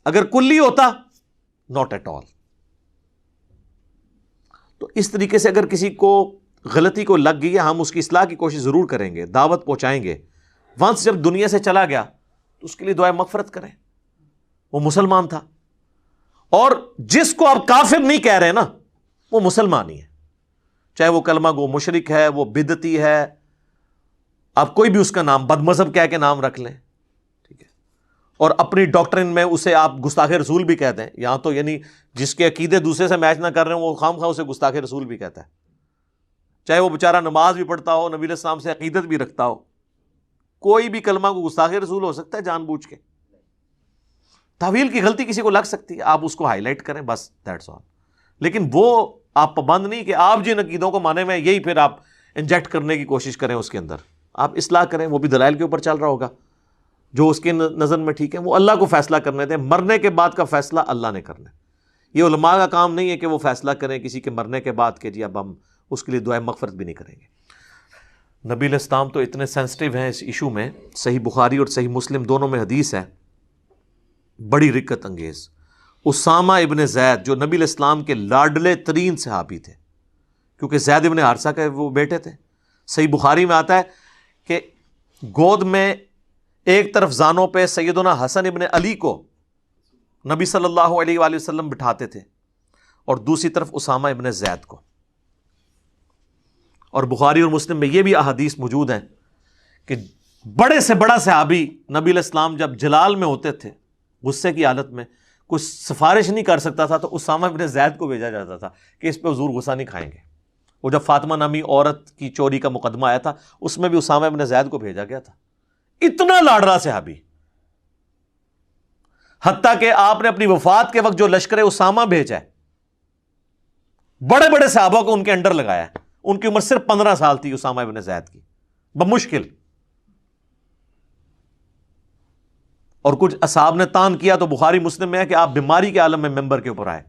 اگر کلی ہوتا ناٹ ایٹ آل. تو اس طریقے سے اگر کسی کو غلطی کو لگ گئی ہے، ہم اس کی اصلاح کی کوشش ضرور کریں گے، دعوت پہنچائیں گے. ونس جب دنیا سے چلا گیا تو اس کے لیے دعائے مغفرت کریں. وہ مسلمان تھا، اور جس کو آپ کافر نہیں کہہ رہے نا وہ مسلمان ہی ہے، چاہے وہ کلمہ گو مشرک ہے، وہ بدعتی ہے، آپ کوئی بھی اس کا نام بد مذہب کہہ کے نام رکھ لیں، ٹھیک ہے. اور اپنی ڈاکٹرن میں اسے آپ گستاخ رسول بھی کہتے ہیں. یہاں تو یعنی جس کے عقیدے دوسرے سے میچ نہ کر رہے ہیں وہ خام خواہ اسے گستاخ رسول بھی کہتا ہے، چاہے وہ بیچارہ نماز بھی پڑھتا ہو، نبی علیہ السلام سے عقیدت بھی رکھتا ہو. کوئی بھی کلمہ کو گستاخ رسول ہو سکتا ہے جان بوجھ کے. تعویل کی غلطی کسی کو لگ سکتی ہے، آپ اس کو ہائی لائٹ کریں بس، دیٹس آل. لیکن وہ آپ پابند نہیں کہ آپ جن عقیدوں کو مانے میں یہی پھر آپ انجیکٹ کرنے کی کوشش کریں اس کے اندر. آپ اصلاح کریں، وہ بھی دلائل کے اوپر چل رہا ہوگا، جو اس کے نظر میں ٹھیک ہے وہ اللہ کو فیصلہ کرنے دیں. مرنے کے بعد کا فیصلہ اللہ نے کرنا ہے. یہ علماء کا کام نہیں ہے کہ وہ فیصلہ کریں کسی کے مرنے کے بعد کہ جی اب ہم اس کے لیے دعائے مغفرت بھی نہیں کریں گے. نبی علیہ السلام تو اتنے سینسٹیو ہیں اس ایشو میں. صحیح بخاری اور صحیح مسلم دونوں میں حدیث ہے بڑی رقت انگیز. اسامہ ابن زید جو نبی علیہ السلام کے لاڈلے ترین صحابی تھے، کیونکہ زید ابن حارثہ کے وہ بیٹے تھے. صحیح بخاری میں آتا ہے کہ گود میں ایک طرف زانوں پہ سیدنا حسن ابن علی کو نبی صلی اللہ علیہ وآلہ وسلم بٹھاتے تھے اور دوسری طرف اسامہ ابن زید کو. اور بخاری اور مسلم میں یہ بھی احادیث موجود ہیں کہ بڑے سے بڑا صحابی نبی علیہ السلام جب جلال میں ہوتے تھے، غصے کی حالت میں، کچھ سفارش نہیں کر سکتا تھا تو اسامہ ابن زید کو بھیجا جاتا تھا کہ اس پہ حضور غصہ نہیں کھائیں گے. وہ جب فاطمہ نامی عورت کی چوری کا مقدمہ آیا تھا اس میں بھی اسامہ ابن زید کو بھیجا گیا تھا. اتنا لاڈلا صحابی، حتیٰ کہ آپ نے اپنی وفات کے وقت جو لشکر اسامہ بھیجا ہے، بڑے بڑے صحابہ کو ان کے انڈر لگایا ہے. ان کی عمر صرف 15 سال تھی اسامہ ابن زید کی، بمشکل. اور کچھ اصحاب نے تان کیا تو بخاری مسلم میں ہے کہ آپ بیماری کے عالم میں ممبر کے اوپر آئے.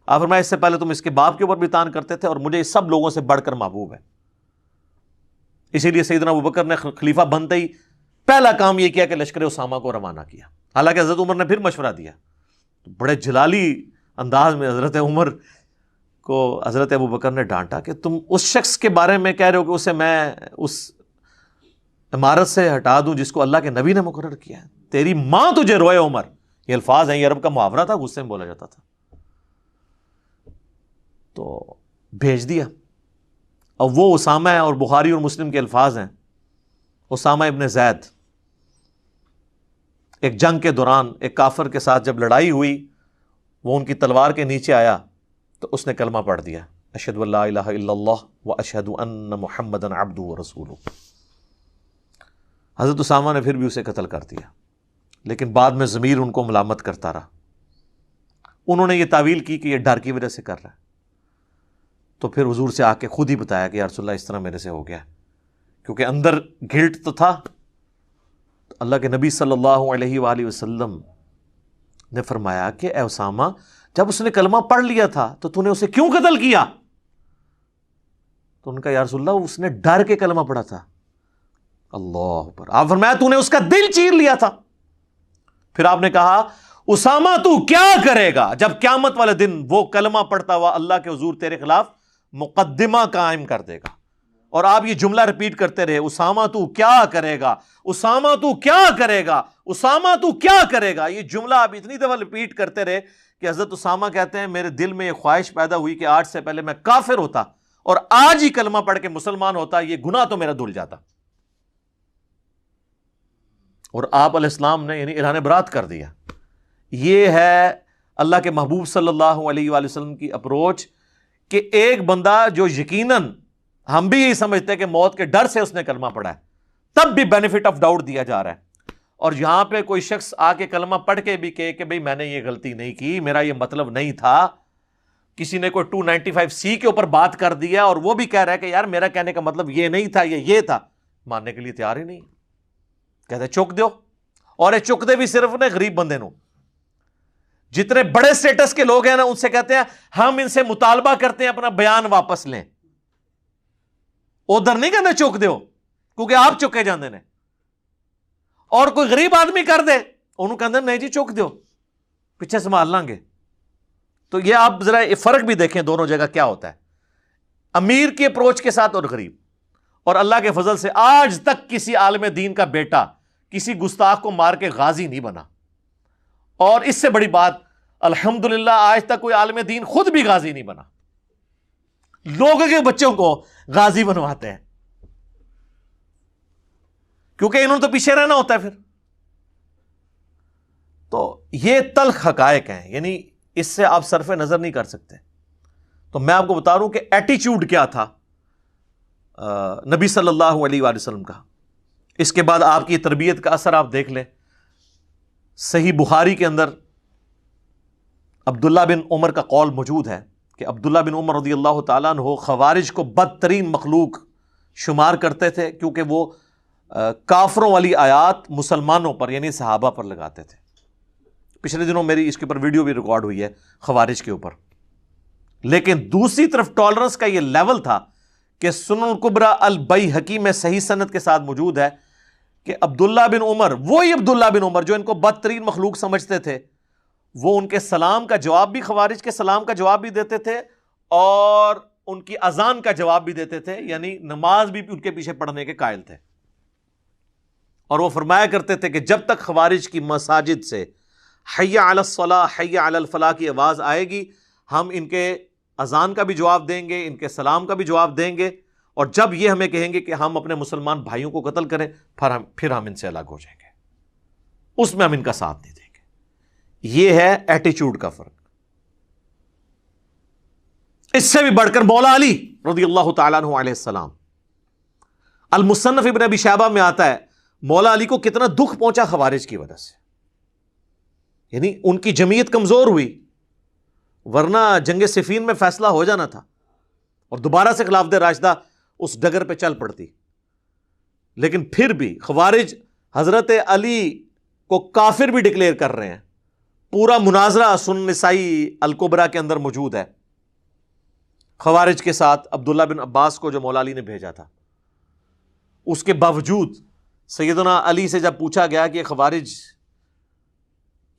آپ فرمایا اس سے پہلے تم اس کے باپ کے اوپر بھی تان کرتے تھے اور مجھے اس سب لوگوں سے بڑھ کر محبوب ہے. اسی لیے سیدنا ابوبکر نے خلیفہ بنتے ہی پہلا کام یہ کیا کہ لشکر اسامہ کو روانہ کیا. حالانکہ حضرت عمر نے پھر مشورہ دیا. بڑے جلالی انداز میں حضرت عمر کو حضرت ابوبکر نے ڈانٹا کہ تم اس شخص کے بارے میں کہہ رہے ہو کہ اسے میں اس عمارت سے ہٹا دوں جس کو اللہ کے نبی نے مقرر کیا ہے. تیری ماں تجھے روئے عمر. یہ الفاظ ہیں، یہ عرب کا محاورہ تھا، غصے میں بولا جاتا تھا. تو بھیج دیا. اب وہ اسامہ ہے اور بخاری اور مسلم کے الفاظ ہیں. اسامہ ابن زید ایک جنگ کے دوران ایک کافر کے ساتھ جب لڑائی ہوئی، وہ ان کی تلوار کے نیچے آیا تو اس نے کلمہ پڑھ دیا، اشہد ان لا الہ الا اللہ واشہد ان محمدًا عبدہ ورسولہ. حضرت اسامہ نے پھر بھی اسے قتل کر دیا، لیکن بعد میں ضمیر ان کو ملامت کرتا رہا. انہوں نے یہ تعویل کی کہ یہ ڈر کی وجہ سے کر رہا ہے. تو پھر حضور سے آ کے خود ہی بتایا کہ یا رسول اللہ اس طرح میرے سے ہو گیا، کیونکہ اندر گلٹ تو تھا. اللہ کے نبی صلی اللہ علیہ وآلہ وسلم نے فرمایا کہ اے اسامہ، جب اس نے کلمہ پڑھ لیا تھا تو تو نے اسے کیوں قتل کیا؟ تو ان کا یا رسول اللہ اس نے ڈر کے کلمہ پڑھا تھا. اللہ اکبر. آپ فرمایا تو نے اس کا دل چیر لیا تھا. پھر آپ نے کہا اسامہ تو کیا کرے گا جب قیامت والے دن وہ کلمہ پڑھتا ہوا اللہ کے حضور تیرے خلاف مقدمہ قائم کر دے گا. اور آپ یہ جملہ ریپیٹ کرتے رہے، اسامہ تو کیا کرے گا، اسامہ تو کیا کرے گا، اسامہ تو کیا کرے گا. یہ جملہ آپ اتنی دفعہ ریپیٹ کرتے رہے کہ حضرت اسامہ کہتے ہیں میرے دل میں یہ خواہش پیدا ہوئی کہ آج سے پہلے میں کافر ہوتا اور آج ہی کلمہ پڑھ کے مسلمان ہوتا، یہ گناہ تو میرا دھل جاتا. اور آپ علیہ السلام نے یعنی اعلان برات کر دیا. یہ ہے اللہ کے محبوب صلی اللہ علیہ وآلہ وسلم کی اپروچ کہ ایک بندہ جو یقیناً ہم بھی یہی سمجھتے ہیں کہ موت کے ڈر سے اس نے کلمہ پڑھا ہے، تب بھی بینیفٹ آف ڈاؤٹ دیا جا رہا ہے. اور یہاں پہ کوئی شخص آ کے کلمہ پڑھ کے بھی کہے کہ بھئی میں نے یہ غلطی نہیں کی، میرا یہ مطلب نہیں تھا. کسی نے کوئی 295C کے اوپر بات کر دیا اور وہ بھی کہہ رہا ہے کہ یار میرا کہنے کا مطلب یہ نہیں تھا، یہ تھا، ماننے کے لیے تیار ہی نہیں. کہتے چک دو. اور یہ چک دے بھی صرف نے غریب بندے نو. جتنے بڑے سٹیٹس کے لوگ ہیں نا ان سے کہتے ہیں ہم ان سے مطالبہ کرتے ہیں اپنا بیان واپس لیں. ادھر نہیں کہتے چک دو کیونکہ آپ چکے جاندے نے. اور کوئی غریب آدمی کر دے انہوں کہتے ہیں نہیں جی چک دو، پیچھے سنبھال لیں گے. تو یہ آپ ذرا فرق بھی دیکھیں دونوں جگہ کیا ہوتا ہے، امیر کی اپروچ کے ساتھ اور غریب. اور اللہ کے فضل سے آج تک کسی عالم دین کا بیٹا کسی گستاخ کو مار کے غازی نہیں بنا. اور اس سے بڑی بات الحمدللہ آج تک کوئی عالم دین خود بھی غازی نہیں بنا. لوگوں کے بچوں کو غازی بنواتے ہیں کیونکہ انہوں نے تو پیچھے رہنا ہوتا ہے پھر. تو یہ تلخ حقائق ہیں، یعنی اس سے آپ صرف نظر نہیں کر سکتے. تو میں آپ کو بتا رہا ہوں کہ ایٹیچیوڈ کیا تھا نبی صلی اللہ علیہ وآلہ وسلم کا. اس کے بعد آپ کی تربیت کا اثر آپ دیکھ لیں. صحیح بخاری کے اندر عبداللہ بن عمر کا قول موجود ہے کہ عبداللہ بن عمر رضی اللہ تعالیٰ عنہ خوارج کو بدترین مخلوق شمار کرتے تھے کیونکہ وہ کافروں والی آیات مسلمانوں پر یعنی صحابہ پر لگاتے تھے. پچھلے دنوں میری اس کے اوپر ویڈیو بھی ریکارڈ ہوئی ہے خوارج کے اوپر. لیکن دوسری طرف ٹالرنس کا یہ لیول تھا کہ سنن الکبری البیہقی میں صحیح سند کے ساتھ موجود ہے کہ عبداللہ بن عمر، وہی عبداللہ بن عمر جو ان کو بدترین مخلوق سمجھتے تھے، وہ ان کے سلام کا جواب بھی، خوارج کے سلام کا جواب بھی دیتے تھے اور ان کی اذان کا جواب بھی دیتے تھے، یعنی نماز بھی ان کے پیچھے پڑھنے کے قائل تھے. اور وہ فرمایا کرتے تھے کہ جب تک خوارج کی مساجد سے حی علی الصلاۃ حی علی الفلاح کی آواز آئے گی، ہم ان کے اذان کا بھی جواب دیں گے، ان کے سلام کا بھی جواب دیں گے، اور جب یہ ہمیں کہیں گے کہ ہم اپنے مسلمان بھائیوں کو قتل کریں، پھر ہم ان سے الگ ہو جائیں گے، اس میں ہم ان کا ساتھ نہیں دیں گے. یہ ہے ایٹیچیوڈ کا فرق. اس سے بھی بڑھ کر مولا علی رضی اللہ تعالیٰ عنہ علیہ السلام، المصنف ابن ابی شیبہ میں آتا ہے مولا علی کو کتنا دکھ پہنچا خوارج کی وجہ سے. یعنی ان کی جمعیت کمزور ہوئی، ورنہ جنگ صفین میں فیصلہ ہو جانا تھا اور دوبارہ سے خلافت راشدہ اس ڈگر پہ چل پڑتی. لیکن پھر بھی خوارج حضرت علی کو کافر بھی ڈکلیئر کر رہے ہیں. پورا مناظرہ سنن نسائی الکبریٰ کے اندر موجود ہے خوارج کے ساتھ عبداللہ بن عباس کو جو مولا علی نے بھیجا تھا. اس کے باوجود سیدنا علی سے جب پوچھا گیا کہ یہ خوارج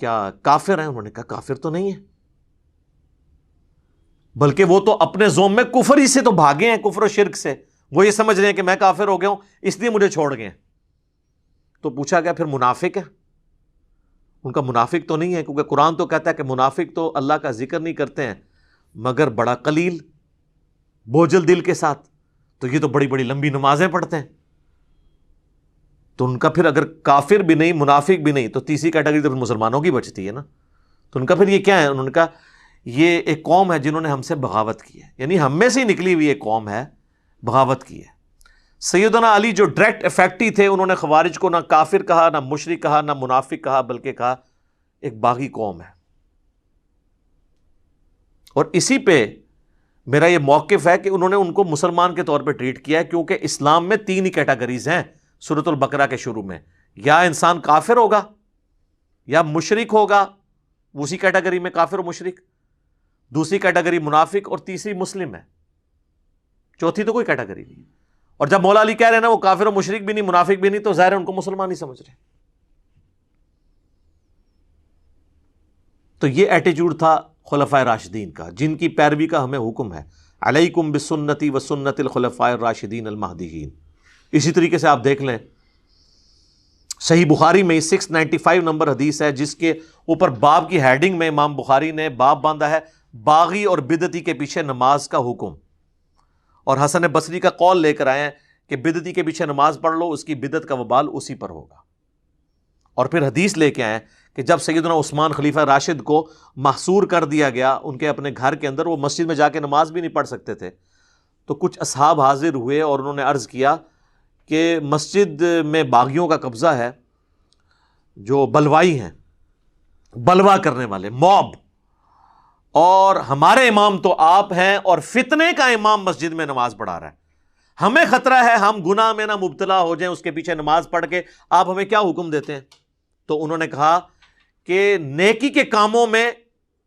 کیا کافر ہیں، انہوں نے کہا کافر تو نہیں ہے، بلکہ وہ تو اپنے زوم میں کفر ہی سے تو بھاگے ہیں، کفر و شرک سے. وہ یہ سمجھ رہے ہیں کہ میں کافر ہو گیا ہوں اس لیے مجھے چھوڑ گئے. تو پوچھا گیا پھر منافق ہے؟ ان کا منافق تو نہیں ہے، کیونکہ قرآن تو کہتا ہے کہ منافق تو اللہ کا ذکر نہیں کرتے ہیں مگر بڑا قلیل، بوجھل دل کے ساتھ. تو یہ تو بڑی بڑی لمبی نمازیں پڑھتے ہیں. تو ان کا پھر اگر کافر بھی نہیں منافق بھی نہیں تو تیسری کیٹیگری تو مسلمانوں کی بچتی ہے نا. تو ان کا پھر یہ کیا ہے؟ انہوں نے کہا یہ ایک قوم ہے جنہوں نے ہم سے بغاوت کی ہے، یعنی ہم میں سے ہی نکلی ہوئی ایک قوم ہے، بغاوت کی ہے. سیدنا علی جو ڈائریکٹ افیکٹی تھے، انہوں نے خوارج کو نہ کافر کہا، نہ مشرک کہا، نہ منافق کہا، بلکہ کہا ایک باغی قوم ہے. اور اسی پہ میرا یہ موقف ہے کہ انہوں نے ان کو مسلمان کے طور پہ ٹریٹ کیا ہے، کیونکہ اسلام میں 3 ہی کیٹیگریز ہیں سورۃ البقرہ کے شروع میں. یا انسان کافر ہوگا، یا مشرک ہوگا، اسی کیٹیگری میں کافر و مشرک، دوسری کیٹیگری منافق، اور تیسری مسلم ہے. چوتھی تو کوئی کیٹیگری نہیں. اور جب مولا علی کہہ رہے ہیں نا وہ کافر و مشرک بھی نہیں منافق بھی نہیں، تو ظاہر ہے ان کو مسلمان ہی سمجھ رہے ہیں. تو یہ ایٹیچیوڈ تھا خلفائے راشدین کا، جن کی پیروی کا ہمیں حکم ہے. علیکم بسنتی و سنت الخلفاء الراشدین المہدیین. اسی طریقے سے آپ دیکھ لیں صحیح بخاری میں 695 نمبر حدیث ہے، جس کے اوپر باب کی ہیڈنگ میں امام بخاری نے باب باندھا ہے باغی اور بدعتی کے پیچھے نماز کا حکم. اور حسن بصری کا قول لے کر آئے ہیں کہ بدعتی کے پیچھے نماز پڑھ لو، اس کی بدعت کا وبال اسی پر ہوگا. اور پھر حدیث لے کے آئے کہ جب سیدنا عثمان خلیفہ راشد کو محصور کر دیا گیا ان کے اپنے گھر کے اندر، وہ مسجد میں جا کے نماز بھی نہیں پڑھ سکتے تھے، تو کچھ اصحاب حاضر ہوئے اور انہوں نے عرض کیا کہ مسجد میں باغیوں کا قبضہ ہے، جو بلوائی ہیں، بلوا کرنے والے، موب، اور ہمارے امام تو آپ ہیں اور فتنے کا امام مسجد میں نماز پڑھا رہا ہے. ہمیں خطرہ ہے ہم گناہ میں نہ مبتلا ہو جائیں اس کے پیچھے نماز پڑھ کے، آپ ہمیں کیا حکم دیتے ہیں؟ تو انہوں نے کہا کہ نیکی کے کاموں میں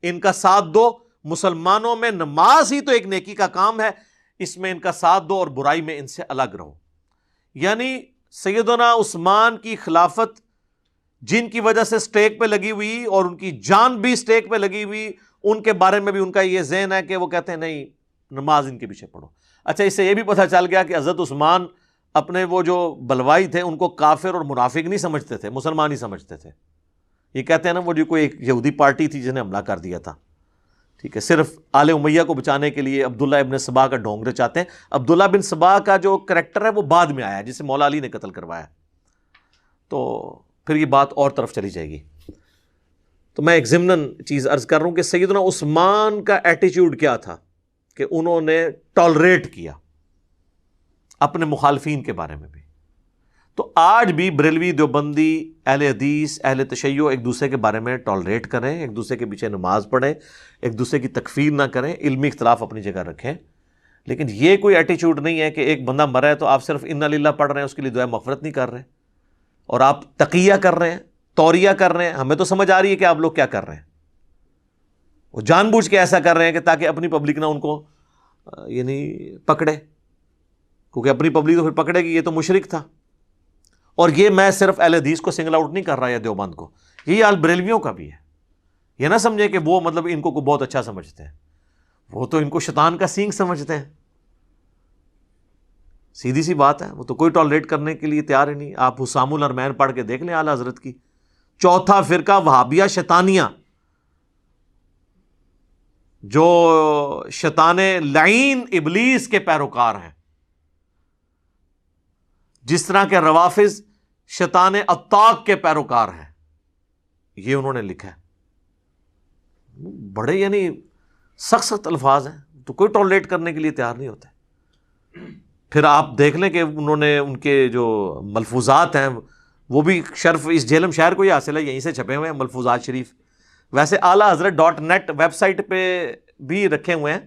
ان کا ساتھ دو، مسلمانوں میں نماز ہی تو ایک نیکی کا کام ہے، اس میں ان کا ساتھ دو، اور برائی میں ان سے الگ رہو. یعنی سیدنا عثمان کی خلافت جن کی وجہ سے سٹیک پہ لگی ہوئی اور ان کی جان بھی سٹیک پہ لگی ہوئی، ان کے بارے میں بھی ان کا یہ ذہن ہے کہ وہ کہتے ہیں نہیں نماز ان کے پیچھے پڑھو. اچھا، اس سے یہ بھی پتہ چل گیا کہ حضرت عثمان اپنے وہ جو بلوائی تھے ان کو کافر اور منافق نہیں سمجھتے تھے، مسلمان ہی سمجھتے تھے. یہ کہتے ہیں نا وہ جو کوئی ایک یہودی پارٹی تھی جس نے حملہ کر دیا تھا، ٹھیک ہے، صرف آل امیہ کو بچانے کے لیے عبداللہ ابن سبا کا ڈھونگ چاہتے ہیں. عبداللہ بن سبا کا جو کریکٹر ہے وہ بعد میں آیا جسے مولا علی نے قتل کروایا، تو پھر یہ بات اور طرف چلی جائے گی. تو میں ایک ضمناً چیز عرض کر رہا ہوں کہ سیدنا عثمان کا ایٹیچیوڈ کیا تھا کہ انہوں نے ٹالریٹ کیا اپنے مخالفین کے بارے میں بھی. تو آج بھی بریلوی، دیوبندی، اہل حدیث، اہل تشیع ایک دوسرے کے بارے میں ٹالریٹ کریں، ایک دوسرے کے پیچھے نماز پڑھیں، ایک دوسرے کی تکفیر نہ کریں، علمی اختلاف اپنی جگہ رکھیں. لیکن یہ کوئی ایٹیچیوڈ نہیں ہے کہ ایک بندہ مرا ہے تو آپ صرف انا للہ پڑھ رہے ہیں، اس کے لیے دعائے مغفرت نہیں کر رہے، اور آپ تقیہ کر رہے ہیں، توریہ کر رہے ہیں. ہمیں تو سمجھ آ رہی ہے کہ آپ لوگ کیا کر رہے ہیں. وہ جان بوجھ کے ایسا کر رہے ہیں کہ تاکہ اپنی پبلک نہ ان کو یعنی پکڑے، کیونکہ اپنی پبلک تو پھر پکڑے گی. یہ تو مشرک تھا. اور یہ میں صرف اہل حدیث کو سنگل آؤٹ نہیں کر رہا یا دیوبند کو، یہی حال بریلویوں کا بھی ہے. یہ نہ سمجھے کہ وہ مطلب ان کو بہت اچھا سمجھتے ہیں، وہ تو ان کو شیطان کا سینگ سمجھتے ہیں. سیدھی سی بات ہے، وہ تو کوئی ٹالریٹ کرنے کے لیے تیار ہی نہیں. آپ حسام الحرمین پڑھ کے دیکھ لیں اعلیٰ حضرت کی. چوتھا فرقہ وہابیہ شیطانیہ، جو شیطان لعین ابلیس کے پیروکار ہیں، جس طرح کے روافض شیطان عطاق کے پیروکار ہیں. یہ انہوں نے لکھا ہے. بڑے یعنی سخت سخت الفاظ ہیں، تو کوئی ٹالریٹ کرنے کے لیے تیار نہیں ہوتے. پھر آپ دیکھ لیں کہ انہوں نے ان کے جو ملفوظات ہیں وہ بھی شرف اس جہلم شہر کو ہی حاصل ہے، یہیں سے چھپے ہوئے ہیں ملفوظات شریف. ویسے اعلیٰ حضرت .net ویب سائٹ پہ بھی رکھے ہوئے ہیں،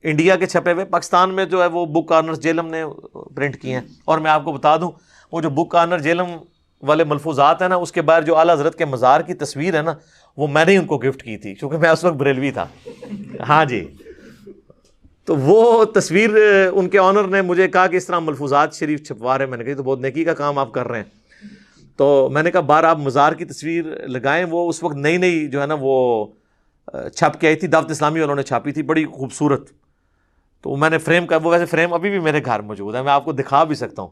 انڈیا کے چھپے ہوئے. پاکستان میں جو ہے وہ بک کارنر جہلم نے پرنٹ کیے ہیں. اور میں آپ کو بتا دوں، وہ جو بک کارنر جہلم والے ملفوظات ہیں نا، اس کے بعد جو اعلیٰ حضرت کے مزار کی تصویر ہے نا، وہ میں نے ہی ان کو گفٹ کی تھی، کیونکہ میں اس وقت بریلوی تھا. ہاں جی، تو وہ تصویر ان کے آنر نے مجھے کہا کہ اس طرح ملفوظات شریف چھپوا رہے ہیں. میں نے کہا تو بہت نیکی کا کام آپ کر رہے ہیں. تو میں نے کہا بار آپ مزار کی تصویر لگائیں. وہ اس وقت نئی نئی جو ہے نا وہ چھپ کے آئی تھی، دعوت اسلامی والوں نے چھاپی تھی، بڑی خوبصورت. تو میں نے فریم کا، وہ ویسے فریم ابھی بھی میرے گھر موجود ہے، میں آپ کو دکھا بھی سکتا ہوں.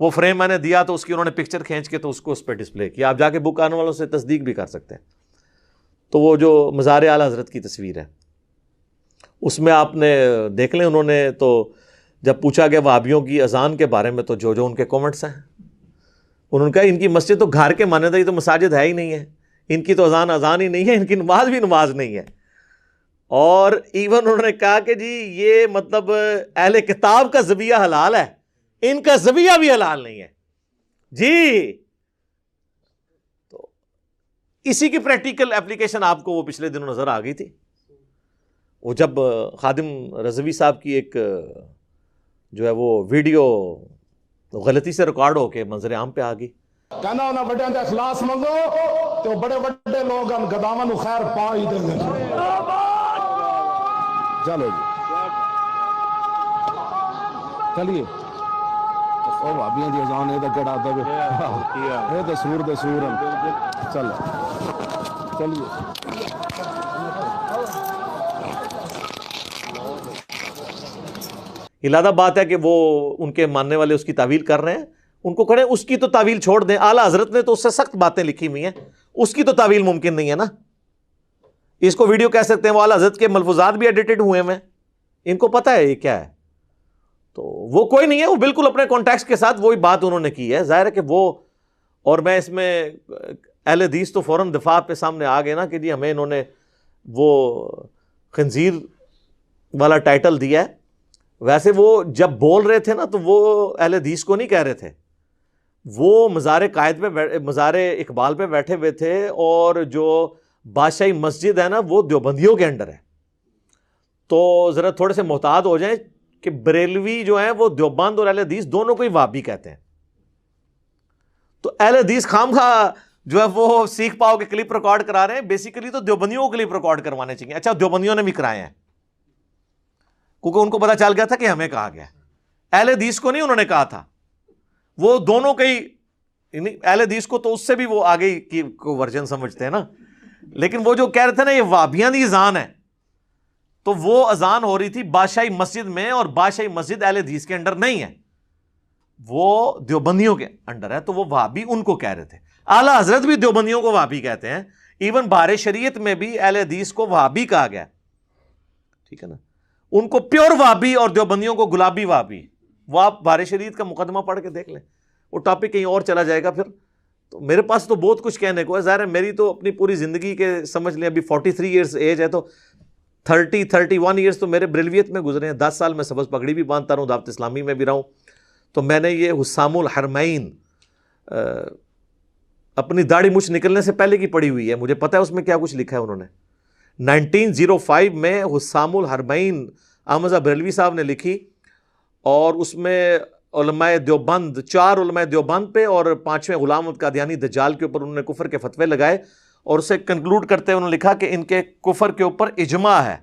وہ فریم میں نے دیا تو اس کی انہوں نے پکچر کھینچ کے تو اس کو اس پہ ڈسپلے کیا. آپ جا کے بک آنے والوں سے تصدیق بھی کر سکتے ہیں. تو وہ جو مزار اعلیٰ حضرت کی تصویر ہے، اس میں آپ نے دیکھ لیں. انہوں نے تو جب پوچھا گیا وہابیوں کی اذان کے بارے میں، تو جو ان کے کومنٹس ہیں، انہوں نے کہا ان کی مسجد تو گھر کے مانند ہے، یہ تو مساجد ہے ہی نہیں ہے. ان کی تو اذان ہی نہیں ہے، ان کی نماز بھی نماز نہیں ہے. اور ایون انہوں نے کہا کہ جی یہ مطلب اہل کتاب کا ذبیحہ حلال ہے، ان کا ذبیحہ بھی حلال نہیں ہے جی. تو اسی کی پریکٹیکل اپلیکیشن آپ کو وہ پچھلے دنوں نظر آ گئی تھی. وہ جب خادم رضوی صاحب کی ایک جو ہے وہ ویڈیو غلطی سے ریکارڈ ہو کے منظر عام پہ آ گئی. کہنا انہاں بڑیاں دے اخلاص منگو تو بڑے بڑے لوگ ان گداواں نو خیر پا ہی دیں گے. چلو جی چلیے. او بھابیاں دی اذان اے تے کڑا دے اے تے سور دے سور چل چلیے. علادہ بات ہے کہ وہ ان کے ماننے والے اس کی تعویل کر رہے ہیں. ان کو کہے اس کی تو تعویل چھوڑ دیں. اعلیٰ حضرت نے تو اس سے سخت باتیں لکھی ہوئی ہیں، اس کی تو تعویل ممکن نہیں ہے نا. اس کو ویڈیو کہہ سکتے ہیں. وہ اعلیٰ حضرت کے ملفوظات بھی ایڈیٹڈ ہوئے ہیں، ان کو پتہ ہے یہ کیا ہے. تو وہ کوئی نہیں ہے، وہ بالکل اپنے کانٹیکسٹ کے ساتھ وہی بات انہوں نے کی ہے. ظاہر ہے کہ وہ، اور میں اس میں اہل حدیث تو فوراً دفاع پہ سامنے آ گئے نا کہ جی ہمیں انہوں نے وہ خنزیر والا ٹائٹل دیا ہے. ویسے وہ جب بول رہے تھے نا تو وہ اہل حدیث کو نہیں کہہ رہے تھے، وہ مزار قائد پہ، مزار اقبال پہ بیٹھے ہوئے تھے. اور جو بادشاہی مسجد ہے نا وہ دیوبندیوں کے انڈر ہے. تو ذرا تھوڑے سے محتاط ہو جائیں کہ بریلوی جو ہیں وہ دیوبند اور اہل حدیث دونوں کو ہی وہابی کہتے ہیں. تو اہل حدیث خواہ جو ہے وہ سیکھ پاؤ کے کلپ ریکارڈ کرا رہے ہیں. بیسیکلی تو دیوبندیوں کو کلپ ریکارڈ کروانے چاہیے. اچھا دیوبندیوں نے بھی کرائے ہیں کیونکہ ان کو پتا چل گیا تھا کہ ہمیں کہا گیا. اہل حدیث کو نہیں انہوں نے کہا تھا، وہ دونوں کے ہی. اہل حدیث کو تو اس سے بھی وہ آگے کی ورژن سمجھتے ہیں نا. لیکن وہ جو کہہ رہے تھے نا یہ وہابیاں دی اذان ہے، تو وہ اذان ہو رہی تھی بادشاہی مسجد میں، اور بادشاہی مسجد اہل حدیث کے انڈر نہیں ہے، وہ دیوبندیوں کے انڈر ہے. تو وہ وہابی ان کو کہہ رہے تھے. اعلیٰ حضرت بھی دیوبندیوں کو وہابی کہتے ہیں. ایون بہار شریعت میں بھی اہل حدیث کو وہابی کہا گیا. ٹھیک ہے نا. ان کو پیور وہابی اور دیوبندیوں کو گلابی وہابی. وہ آپ بہار شریعت کا مقدمہ پڑھ کے دیکھ لیں. وہ ٹاپک کہیں اور چلا جائے گا پھر. تو میرے پاس تو بہت کچھ کہنے کو ہے. ظاہر ہے میری تو اپنی پوری زندگی کے سمجھ لیں ابھی 43 ایئرس ایج ہے، تو 31 ایئرس تو میرے بریلویت میں گزرے ہیں. 10 سال میں سبز پگڑی بھی باندھتا رہوں، دعوت اسلامی میں بھی رہوں. تو میں نے یہ حسام الحرمین اپنی داڑھی مچھ نکلنے سے پہلے کی پڑھی ہوئی ہے. مجھے پتہ ہے اس میں کیا کچھ لکھا ہے. انہوں نے 1905 میں حسام الحرمین احمد بریلوی صاحب نے لکھی، اور اس میں علماء دیوبند، 4 علماء دیوبند پہ اور 5ویں غلام احمد قادیانی دجال کے اوپر انہوں نے کفر کے فتوے لگائے. اور اسے کنکلوڈ کرتے انہوں نے لکھا کہ ان کے کفر کے اوپر اجماع ہے،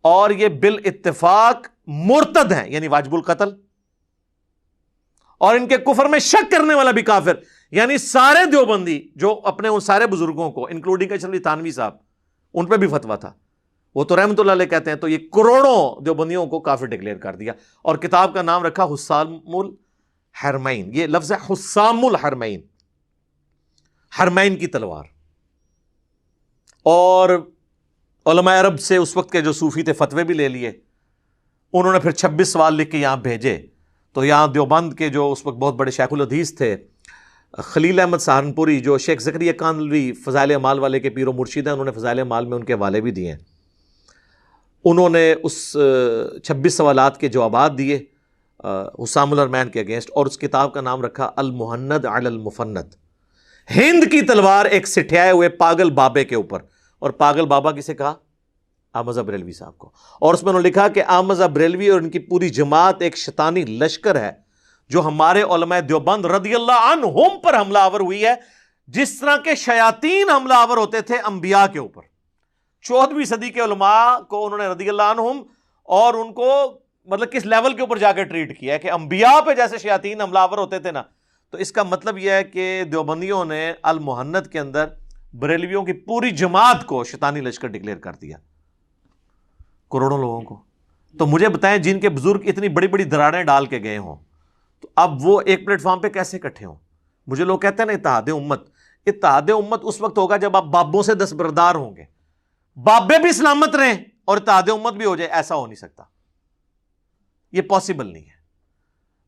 اور یہ بالاتفاق مرتد ہیں، یعنی واجب القتل. اور ان کے کفر میں شک کرنے والا بھی کافر. یعنی سارے دیوبندی جو اپنے ان سارے بزرگوں کو انکلوڈنگ اشرف علی تھانوی صاحب ان پہ بھی فتویٰ تھا، وہ تو رحمۃ اللہ علیہ کہتے ہیں، تو یہ کروڑوں دیوبندیوں کو کافر ڈکلیئر کر دیا، اور کتاب کا نام رکھا حسام الحرمین. یہ لفظ ہے حسام الحرمین، حرمین کی تلوار. اور علماء عرب سے اس وقت کے جو صوفی تھے فتوے بھی لے لیے، انہوں نے پھر 26 سوال لکھ کے یہاں بھیجے. تو یہاں دیوبند کے جو اس وقت بہت بڑے شیخ الحدیث تھے خلیل احمد سہارنپوری، جو شیخ زکریا کاندھلوی فضائل اعمال والے کے پیر و مرشد ہیں، انہوں نے فضائل اعمال میں ان کے حوالے بھی دیے ہیں. انہوں نے اس 26 سوالات کے جوابات دیے حسام الحرمین کے اگینسٹ، اور اس کتاب کا نام رکھا المہند علی المفند، ہند کی تلوار ایک سٹھیائے ہوئے پاگل بابے کے اوپر. اور پاگل بابا کسے کہا؟ احمد رضا بریلوی صاحب کو. اور اس میں انہوں نے لکھا کہ احمد رضا بریلوی اور ان کی پوری جماعت ایک شیطانی لشکر ہے جو ہمارے علماء دیوبند رضی اللہ عنہم پر حملہ آور ہوئی ہے، جس طرح کے شیاطین حملہ آور ہوتے تھے انبیاء کے اوپر. 14ویں صدی کے علماء کو انہوں نے رضی اللہ عنہم اور ان کو مطلب کس لیول کے اوپر جا کے ٹریٹ کیا ہے کہ انبیاء پہ جیسے شیاطین حملہ آور ہوتے تھے نا. تو اس کا مطلب یہ ہے کہ دیوبندیوں نے المہند کے اندر بریلویوں کی پوری جماعت کو شیطانی لشکر ڈکلیئر کر دیا، کروڑوں لوگوں کو. تو مجھے بتائیں جن کے بزرگ اتنی بڑی بڑی دراڑیں ڈال کے گئے ہوں، تو اب وہ ایک پلیٹ فارم پہ کیسے اکٹھے ہوں؟ مجھے لوگ کہتے ہیں نا اتحاد امت، اتحاد امت اس وقت ہوگا جب آپ بابوں سے دستبردار ہوں گے، بابے بھی سلامت رہیں اور اتحاد امت بھی ہو جائے. ایسا ہو نہیں سکتا، یہ پاسبل نہیں ہے.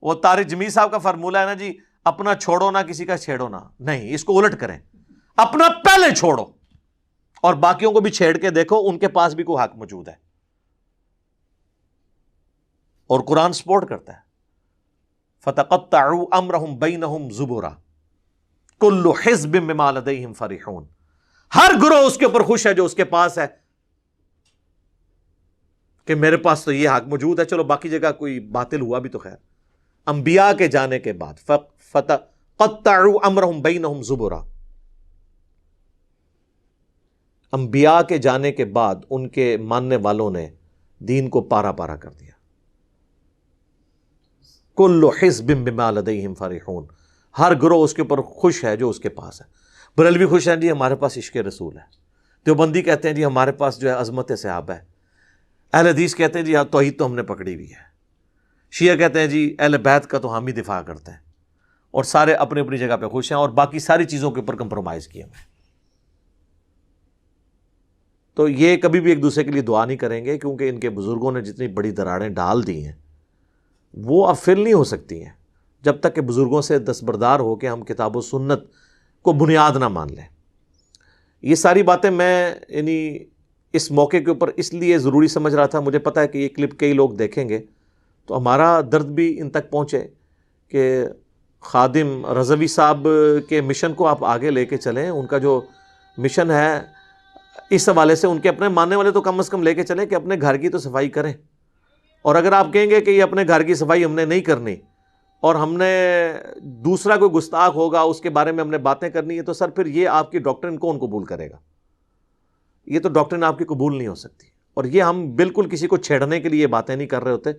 وہ طارق جمیل صاحب کا فارمولہ ہے نا جی، اپنا چھوڑو نہ کسی کا چھیڑو نہ، نہیں، اس کو الٹ کریں، اپنا پہلے چھوڑو اور باقیوں کو بھی چھیڑ کے دیکھو، ان کے پاس بھی کوئی حق موجود ہے. اور قرآن سپورٹ کرتا ہے فَتَقَطَّعُوا أَمْرَهُمْ بَيْنَهُمْ زُبُرًا كُلُّ حِزْبٍ بِمَا لَدَيْهِمْ فَرِحُونَ. ہر گروہ اس کے اوپر خوش ہے جو اس کے پاس ہے کہ میرے پاس تو یہ حق موجود ہے، چلو باقی جگہ کوئی باطل ہوا بھی تو خیر. انبیاء کے جانے کے بعد فَتَقَطَّعُوا أَمْرَهُمْ بَيْنَهُمْ زُبُرًا، انبیاء کے جانے کے بعد ان کے ماننے والوں نے دین کو پارا پارا کر دیا. کل حزب بما لدیہم فرحون، ہر گروہ اس کے اوپر خوش ہے جو اس کے پاس ہے. بریلوی خوش ہیں جی ہمارے پاس عشق رسول ہے، دیوبندی کہتے ہیں جی ہمارے پاس جو ہے عظمت صحابہ ہے، اہل حدیث کہتے ہیں جی توحید تو ہم نے پکڑی ہوئی ہے، شیعہ کہتے ہیں جی اہل بیت کا تو ہم ہی دفاع کرتے ہیں، اور سارے اپنی اپنی جگہ پہ خوش ہیں اور باقی ساری چیزوں کے اوپر کمپرومائز کیے ہوئے. تو یہ کبھی بھی ایک دوسرے کے لیے دعا نہیں کریں گے، کیونکہ ان کے بزرگوں نے جتنی بڑی دراڑیں ڈال دی ہیں وہ اب فل نہیں ہو سکتی ہیں جب تک کہ بزرگوں سے دستبردار ہو کے ہم کتاب و سنت کو بنیاد نہ مان لیں. یہ ساری باتیں میں یعنی اس موقع کے اوپر اس لیے ضروری سمجھ رہا تھا، مجھے پتہ ہے کہ یہ کلپ کئی لوگ دیکھیں گے تو ہمارا درد بھی ان تک پہنچے کہ خادم رضوی صاحب کے مشن کو آپ آگے لے کے چلیں. ان کا جو مشن ہے اس حوالے سے ان کے اپنے ماننے والے تو کم از کم لے کے چلیں کہ اپنے گھر کی تو صفائی کریں. اور اگر آپ کہیں گے کہ یہ اپنے گھر کی صفائی ہم نے نہیں کرنی اور ہم نے دوسرا کوئی گستاخ ہوگا اس کے بارے میں ہم نے باتیں کرنی ہے، تو سر پھر یہ آپ کی ڈاکٹرن کون قبول کرے گا؟ یہ تو ڈاکٹرن آپ کی قبول نہیں ہو سکتی. اور یہ ہم بالکل کسی کو چھیڑنے کے لیے یہ باتیں نہیں کر رہے ہوتے،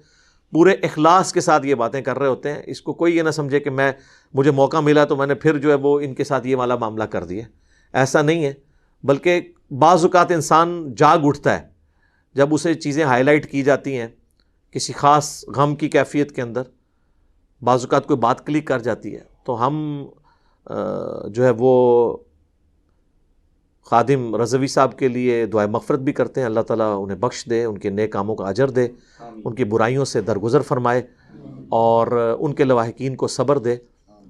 پورے اخلاص کے ساتھ یہ باتیں کر رہے ہوتے ہیں. اس کو کوئی یہ نہ سمجھے کہ مجھے موقع ملا تو میں نے پھر جو ہے وہ ان کے ساتھ یہ والا معاملہ کر دیا. ایسا نہیں ہے، بلکہ بعض اوقات انسان جاگ اٹھتا ہے جب اسے چیزیں ہائی لائٹ کی جاتی ہیں کسی خاص غم کی کیفیت کے اندر، بعض اوقات کوئی بات کلک کر جاتی ہے تو ہم جو ہے وہ خادم رضوی صاحب کے لیے دعائے مغفرت بھی کرتے ہیں. اللہ تعالیٰ انہیں بخش دے، ان کے نیک کاموں کا اجر دے، ان کی برائیوں سے درگزر فرمائے اور ان کے لواحقین کو صبر دے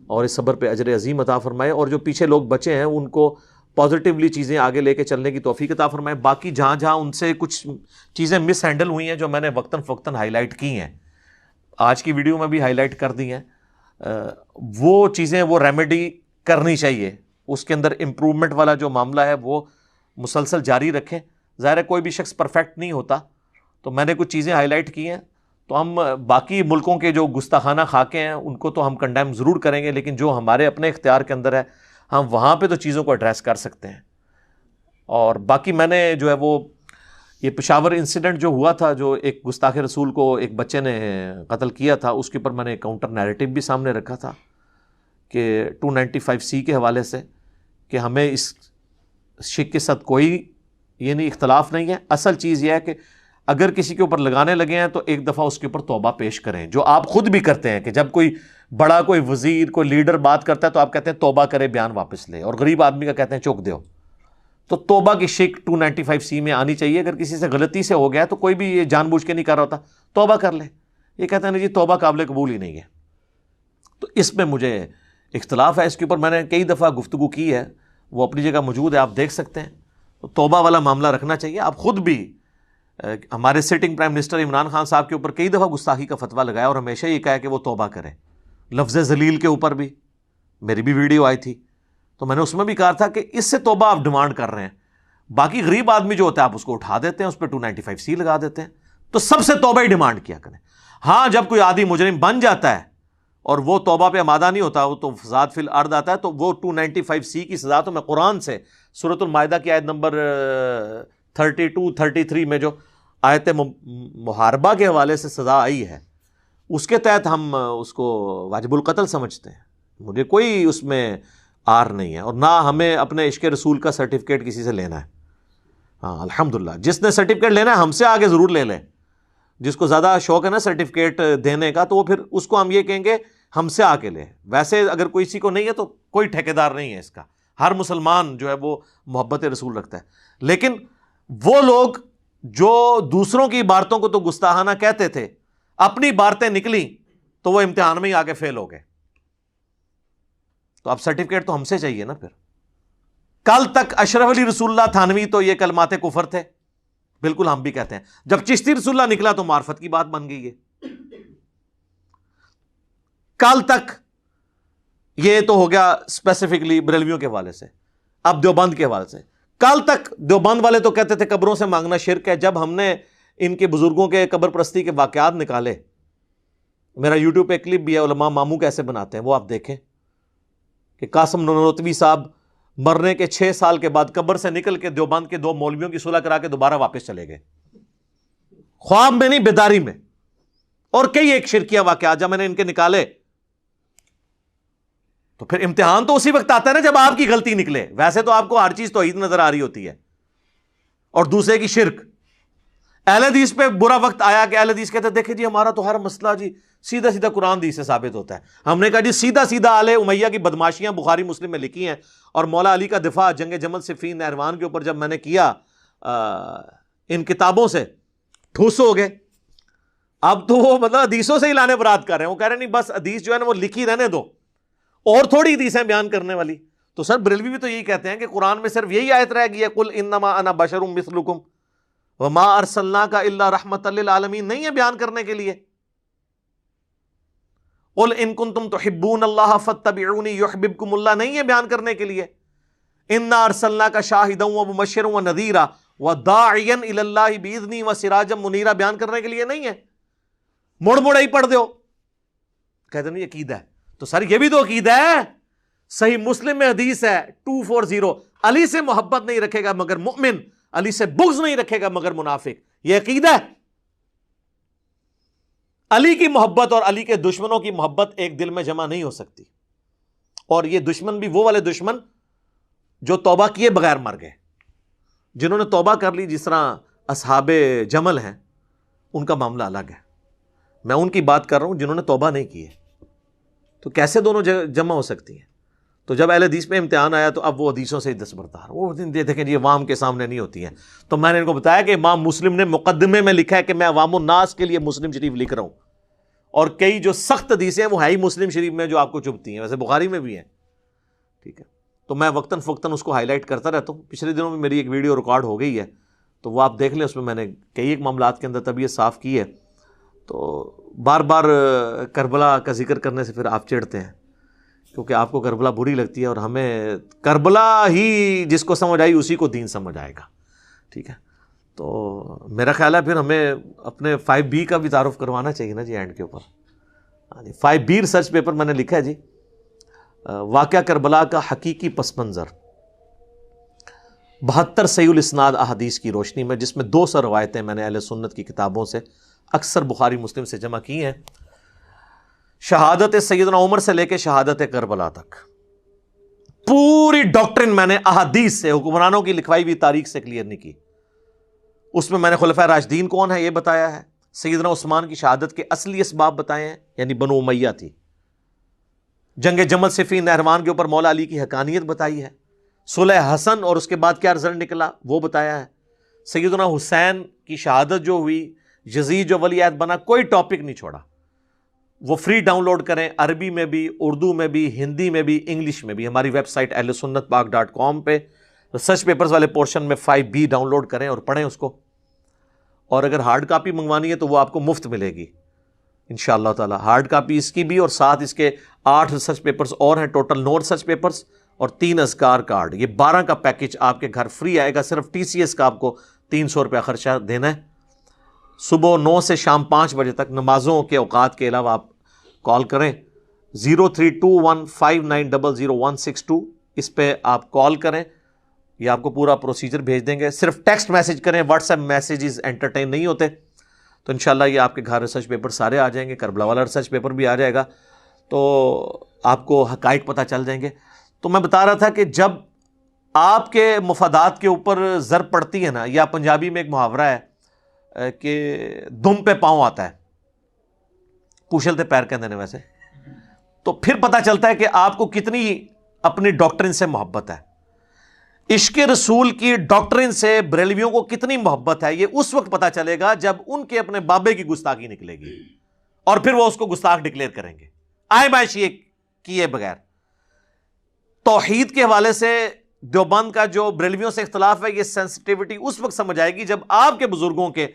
اور اس صبر پہ اجر عظیم عطا فرمائے. اور جو پیچھے لوگ بچے ہیں ان کو پازیٹیولی چیزیں آگے لے کے چلنے کی توفیق عطا فرمائے. باقی جہاں جہاں ان سے کچھ چیزیں مس ہینڈل ہوئی ہیں جو میں نے وقتاً فوقتاً ہائی لائٹ کی ہیں، آج کی ویڈیو میں بھی ہائی لائٹ کر دی ہیں، وہ چیزیں وہ ریمیڈی کرنی چاہیے. اس کے اندر امپرومنٹ والا جو معاملہ ہے وہ مسلسل جاری رکھیں. ظاہر ہے کوئی بھی شخص پرفیکٹ نہیں ہوتا، تو میں نے کچھ چیزیں ہائی لائٹ کی ہیں. تو ہم باقی ملکوں کے جو گستاخانہ خاکے ہیں ان کو تو ہم کنڈیم ضرور کریں گے، لیکن جو ہمارے اپنے اختیار کے اندر ہے ہم وہاں پہ تو چیزوں کو ایڈریس کر سکتے ہیں. اور باقی میں نے جو ہے وہ یہ پشاور انسیڈنٹ جو ہوا تھا، جو ایک گستاخ رسول کو ایک بچے نے قتل کیا تھا، اس کے اوپر میں نے کاؤنٹر نیریٹو بھی سامنے رکھا تھا کہ 295C کے حوالے سے کہ ہمیں اس شک کے ساتھ کوئی یعنی اختلاف نہیں ہے. اصل چیز یہ ہے کہ اگر کسی کے اوپر لگانے لگے ہیں تو ایک دفعہ اس کے اوپر توبہ پیش کریں, جو آپ خود بھی کرتے ہیں کہ جب کوئی بڑا کوئی وزیر کوئی لیڈر بات کرتا ہے تو آپ کہتے ہیں توبہ کرے بیان واپس لے, اور غریب آدمی کا کہتے ہیں چوک دیو. تو توبہ کی شک 295C میں آنی چاہیے. اگر کسی سے غلطی سے ہو گیا تو کوئی بھی یہ جان بوجھ کے نہیں کر رہا ہوتا, توبہ کر لے. یہ کہتے ہیں جی توبہ قابل قبول ہی نہیں ہے. تو اس میں مجھے اختلاف ہے, اس کے اوپر میں نے کئی دفعہ گفتگو کی ہے, وہ اپنی جگہ موجود ہے, آپ دیکھ سکتے ہیں. تو توبہ والا معاملہ رکھنا چاہیے. آپ خود بھی ہمارے sitting prime minister Imran Khan صاحب کے اوپر کئی دفعہ گستاخی کا فتویٰ لگایا اور ہمیشہ یہ کہا کہ وہ توبہ کریں. لفظ ذلیل کے اوپر بھی میری بھی ویڈیو آئی تھی, تو میں نے اس میں بھی کہا تھا کہ اس سے توبہ آپ ڈیمانڈ کر رہے ہیں. باقی غریب آدمی جو ہوتا ہے آپ اس کو اٹھا دیتے ہیں, اس پہ 295C لگا دیتے ہیں. تو سب سے توبہ ہی ڈیمانڈ کیا کریں. ہاں جب کوئی عادی مجرم بن جاتا ہے اور وہ توبہ پہ آمادہ نہیں ہوتا, وہ تو فساد فی الارض آتا ہے, تو وہ 295C کی سزا تو میں قرآن سے سورۃ المائدہ کی آیت نمبر 32-33 میں جو آیت محاربہ کے حوالے سے سزا آئی ہے اس کے تحت ہم اس کو واجب القتل سمجھتے ہیں. مجھے کوئی اس میں آر نہیں ہے, اور نہ ہمیں اپنے عشق رسول کا سرٹیفکیٹ کسی سے لینا ہے. ہاں الحمدللہ, جس نے سرٹیفکیٹ لینا ہے ہم سے آگے ضرور لے لیں. جس کو زیادہ شوق ہے نا سرٹیفکیٹ دینے کا, تو وہ پھر اس کو ہم یہ کہیں گے ہم سے آ کے لے. ویسے اگر کوئی کسی کو نہیں ہے تو کوئی ٹھیکیدار نہیں ہے اس کا. ہر مسلمان جو ہے وہ محبت رسول رکھتا ہے. لیکن وہ لوگ جو دوسروں کی عبارتوں کو تو گستاخانہ کہتے تھے, اپنی عبارتیں نکلیں تو وہ امتحان میں ہی آ کے فیل ہو گئے. تو اب سرٹیفکیٹ تو ہم سے چاہیے نا. پھر کل تک اشرف علی رسول اللہ تھانوی تو یہ کلمات کفر تھے, بالکل ہم بھی کہتے ہیں. جب چشتی رسول اللہ نکلا تو معرفت کی بات بن گئی ہے. کل تک یہ تو ہو گیا اسپیسیفکلی بریلویوں کے حوالے سے. اب دیوبند کے حوالے سے, کل تک دیوبند والے تو کہتے تھے قبروں سے مانگنا شرک ہے. جب ہم نے ان کے بزرگوں کے قبر پرستی کے واقعات نکالے, میرا یوٹیوب پہ کلپ بھی ہے علماء ماموں کیسے بناتے ہیں, وہ آپ دیکھیں کہ قاسم نانوتوی صاحب مرنے کے 6 سال کے بعد قبر سے نکل کے دیوبند کے 2 مولویوں کی صلح کرا کے دوبارہ واپس چلے گئے, خواب میں نہیں بیداری میں. اور کئی ایک شرکیہ واقعات جب میں نے ان کے نکالے, تو پھر امتحان تو اسی وقت آتا ہے نا جب آپ کی غلطی نکلے. ویسے تو آپ کو ہر چیز توحید نظر آ رہی ہوتی ہے, اور دوسرے کی شرک. اہل حدیث پہ برا وقت آیا کہ اہل حدیث کہتے ہیں دیکھیں جی ہمارا تو ہر مسئلہ جی سیدھا سیدھا قرآن حدیث سے ثابت ہوتا ہے. ہم نے کہا جی سیدھا سیدھا آل امیہ کی بدماشیاں بخاری مسلم میں لکھی ہیں, اور مولا علی کا دفاع جنگ جمل صفین نہروان کے اوپر جب میں نے کیا ان کتابوں سے, ٹھوس ہو گئے. اب تو وہ مطلب حدیثوں سے ہی لانے برات کر رہے ہیں. وہ کہہ رہے ہیں نہیں بس حدیث جو ہے نا وہ لکھی رہنے دو, اور تھوڑی حدیثیں بیان کرنے والی. تو سر بریلوی بھی تو یہی کہتے ہیں کہ قرآن میں صرف یہی آیت رہ گئی ہے قل انما انا بشر مثلکم وما ارسلناک الا رحمۃ للعالمین, نہیں ہے بیان کرنے کے لیے. قل ان کنتم تحبون اللہ فاتبعونی یحببکم اللہ, نہیں ہے بیان کرنے کے لیے. انا ارسلناک شاہدا ومبشرا ونذیرا وداعیا الی اللہ باذنی وسراجا منیرا, بیان کرنے کے لیے نہیں ہے. مڑ مڑ ہی پڑھ دو, کہتے نہیں عقیدہ ہے. تو سر یہ بھی تو عقیدہ ہے. صحیح مسلم میں حدیث ہے 240, علی سے محبت نہیں رکھے گا مگر مؤمن, علی سے بغض نہیں رکھے گا مگر منافق. یہ عقیدہ ہے. علی کی محبت اور علی کے دشمنوں کی محبت ایک دل میں جمع نہیں ہو سکتی. اور یہ دشمن بھی وہ والے دشمن جو توبہ کیے بغیر مر گئے. جنہوں نے توبہ کر لی جس طرح اصحاب جمل ہیں, ان کا معاملہ الگ ہے. میں ان کی بات کر رہا ہوں جنہوں نے توبہ نہیں کی ہے. تو کیسے دونوں جمع ہو سکتی ہیں؟ تو جب اہل حدیث پہ امتحان آیا تو اب وہ حدیثوں سے ہی دستبردار, وہ دیکھیں جی عوام کے سامنے نہیں ہوتی ہیں. تو میں نے ان کو بتایا کہ امام مسلم نے مقدمے میں لکھا ہے کہ میں عوام الناس کے لیے مسلم شریف لکھ رہا ہوں, اور کئی جو سخت حدیثیں ہیں وہ ہے ہی مسلم شریف میں جو آپ کو چبھتی ہیں, ویسے بخاری میں بھی ہیں. ٹھیک ہے, تو میں وقتاً فوقتاً اس کو ہائی لائٹ کرتا رہتا ہوں. پچھلے دنوں میں میری ایک ویڈیو ریکارڈ ہو گئی ہے, تو وہ آپ دیکھ لیں. اس میں میں نے کئی ایک معاملات کے اندر طبیعت صاف کی ہے. تو بار بار کربلا کا ذکر کرنے سے پھر آپ چڑھتے ہیں, کیونکہ آپ کو کربلا بری لگتی ہے, اور ہمیں کربلا ہی جس کو سمجھ آئی اسی کو دین سمجھ آئے گا. ٹھیک ہے, تو میرا خیال ہے پھر ہمیں اپنے 5B کا بھی تعارف کروانا چاہیے نا جی اینڈ کے اوپر. 5B ریسرچ پیپر میں نے لکھا ہے جی, واقعہ کربلا کا حقیقی پس منظر 72 صحیح الاسناد احادیث کی روشنی میں, جس میں 200 روایتیں میں نے اہل سنت کی کتابوں سے اکثر بخاری مسلم سے جمع کی ہیں. شہادت سیدنا عمر سے لے کے شہادت کربلا تک پوری ڈاکٹرن میں نے احادیث سے، حکمرانوں کی لکھوائی ہوئی تاریخ سے کلیئر نہیں کی. اس میں نے خلفائے راشدین کون ہے یہ بتایا ہے، سیدنا عثمان کی شہادت کے اصلی اسباب بتائے ہیں، یعنی بنو امیہ تھی. جنگ جمل صفین نہروان کے اوپر مولا علی کی حقانیت بتائی ہے. صلح حسن اور اس کے بعد کیا رزلٹ نکلا وہ بتایا ہے. سیدنا حسین کی شہادت جو ہوئی، یزید جو ولی عہد بنا، کوئی ٹاپک نہیں چھوڑا. وہ فری ڈاؤن لوڈ کریں، عربی میں بھی، اردو میں بھی، ہندی میں بھی، انگلش میں بھی. ہماری ویب سائٹ ahlsunnatpak.com پہ ریسرچ پیپرز والے پورشن میں 5B ڈاؤن لوڈ کریں اور پڑھیں اس کو. اور اگر ہارڈ کاپی منگوانی ہے تو وہ آپ کو مفت ملے گی انشاءاللہ تعالی. ہارڈ کاپی اس کی بھی، اور ساتھ اس کے 8 ریسرچ پیپرز اور ہیں، ٹوٹل 9 ریسرچ پیپرز اور 3 اذکار کارڈ. یہ 12 کا پیکج آپ کے گھر فری آئے گا. صرف TCS کا آپ کو 300 روپیہ خرچہ دینا ہے. صبح 9 سے شام 5 بجے تک نمازوں کے اوقات کے علاوہ آپ کال کریں 032159000162. اس پہ آپ کال کریں، یہ آپ کو پورا پروسیجر بھیج دیں گے. صرف ٹیکسٹ میسج کریں، واٹس ایپ میسیجز انٹرٹین نہیں ہوتے. تو انشاءاللہ یہ آپ کے گھر ریسرچ پیپر سارے آ جائیں گے. کربلا والا ریسرچ پیپر بھی آ جائے گا، تو آپ کو حقائق پتہ چل جائیں گے. تو میں بتا رہا تھا کہ جب آپ کے مفادات کے اوپر ضرب پڑتی ہے نا، یا پنجابی میں ایک محاورہ ہے کہ دم پہ پاؤں آتا ہے، پوچھلتے پیر کہندے نے ویسے، تو پھر پتہ چلتا ہے کہ آپ کو کتنی اپنی ڈاکٹرن سے محبت ہے. عشق رسول کی ڈاکٹرن سے بریلویوں کو کتنی محبت ہے یہ اس وقت پتہ چلے گا جب ان کے اپنے بابے کی گستاخی نکلے گی، اور پھر وہ اس کو گستاخ ڈکلیئر کریں گے آئے بائشی کیے بغیر. توحید کے حوالے سے دیوبند کا جو بریلویوں سے اختلاف ہے، یہ سینسٹیوٹی اس وقت سمجھ آئے گی جب آپ کے بزرگوں کے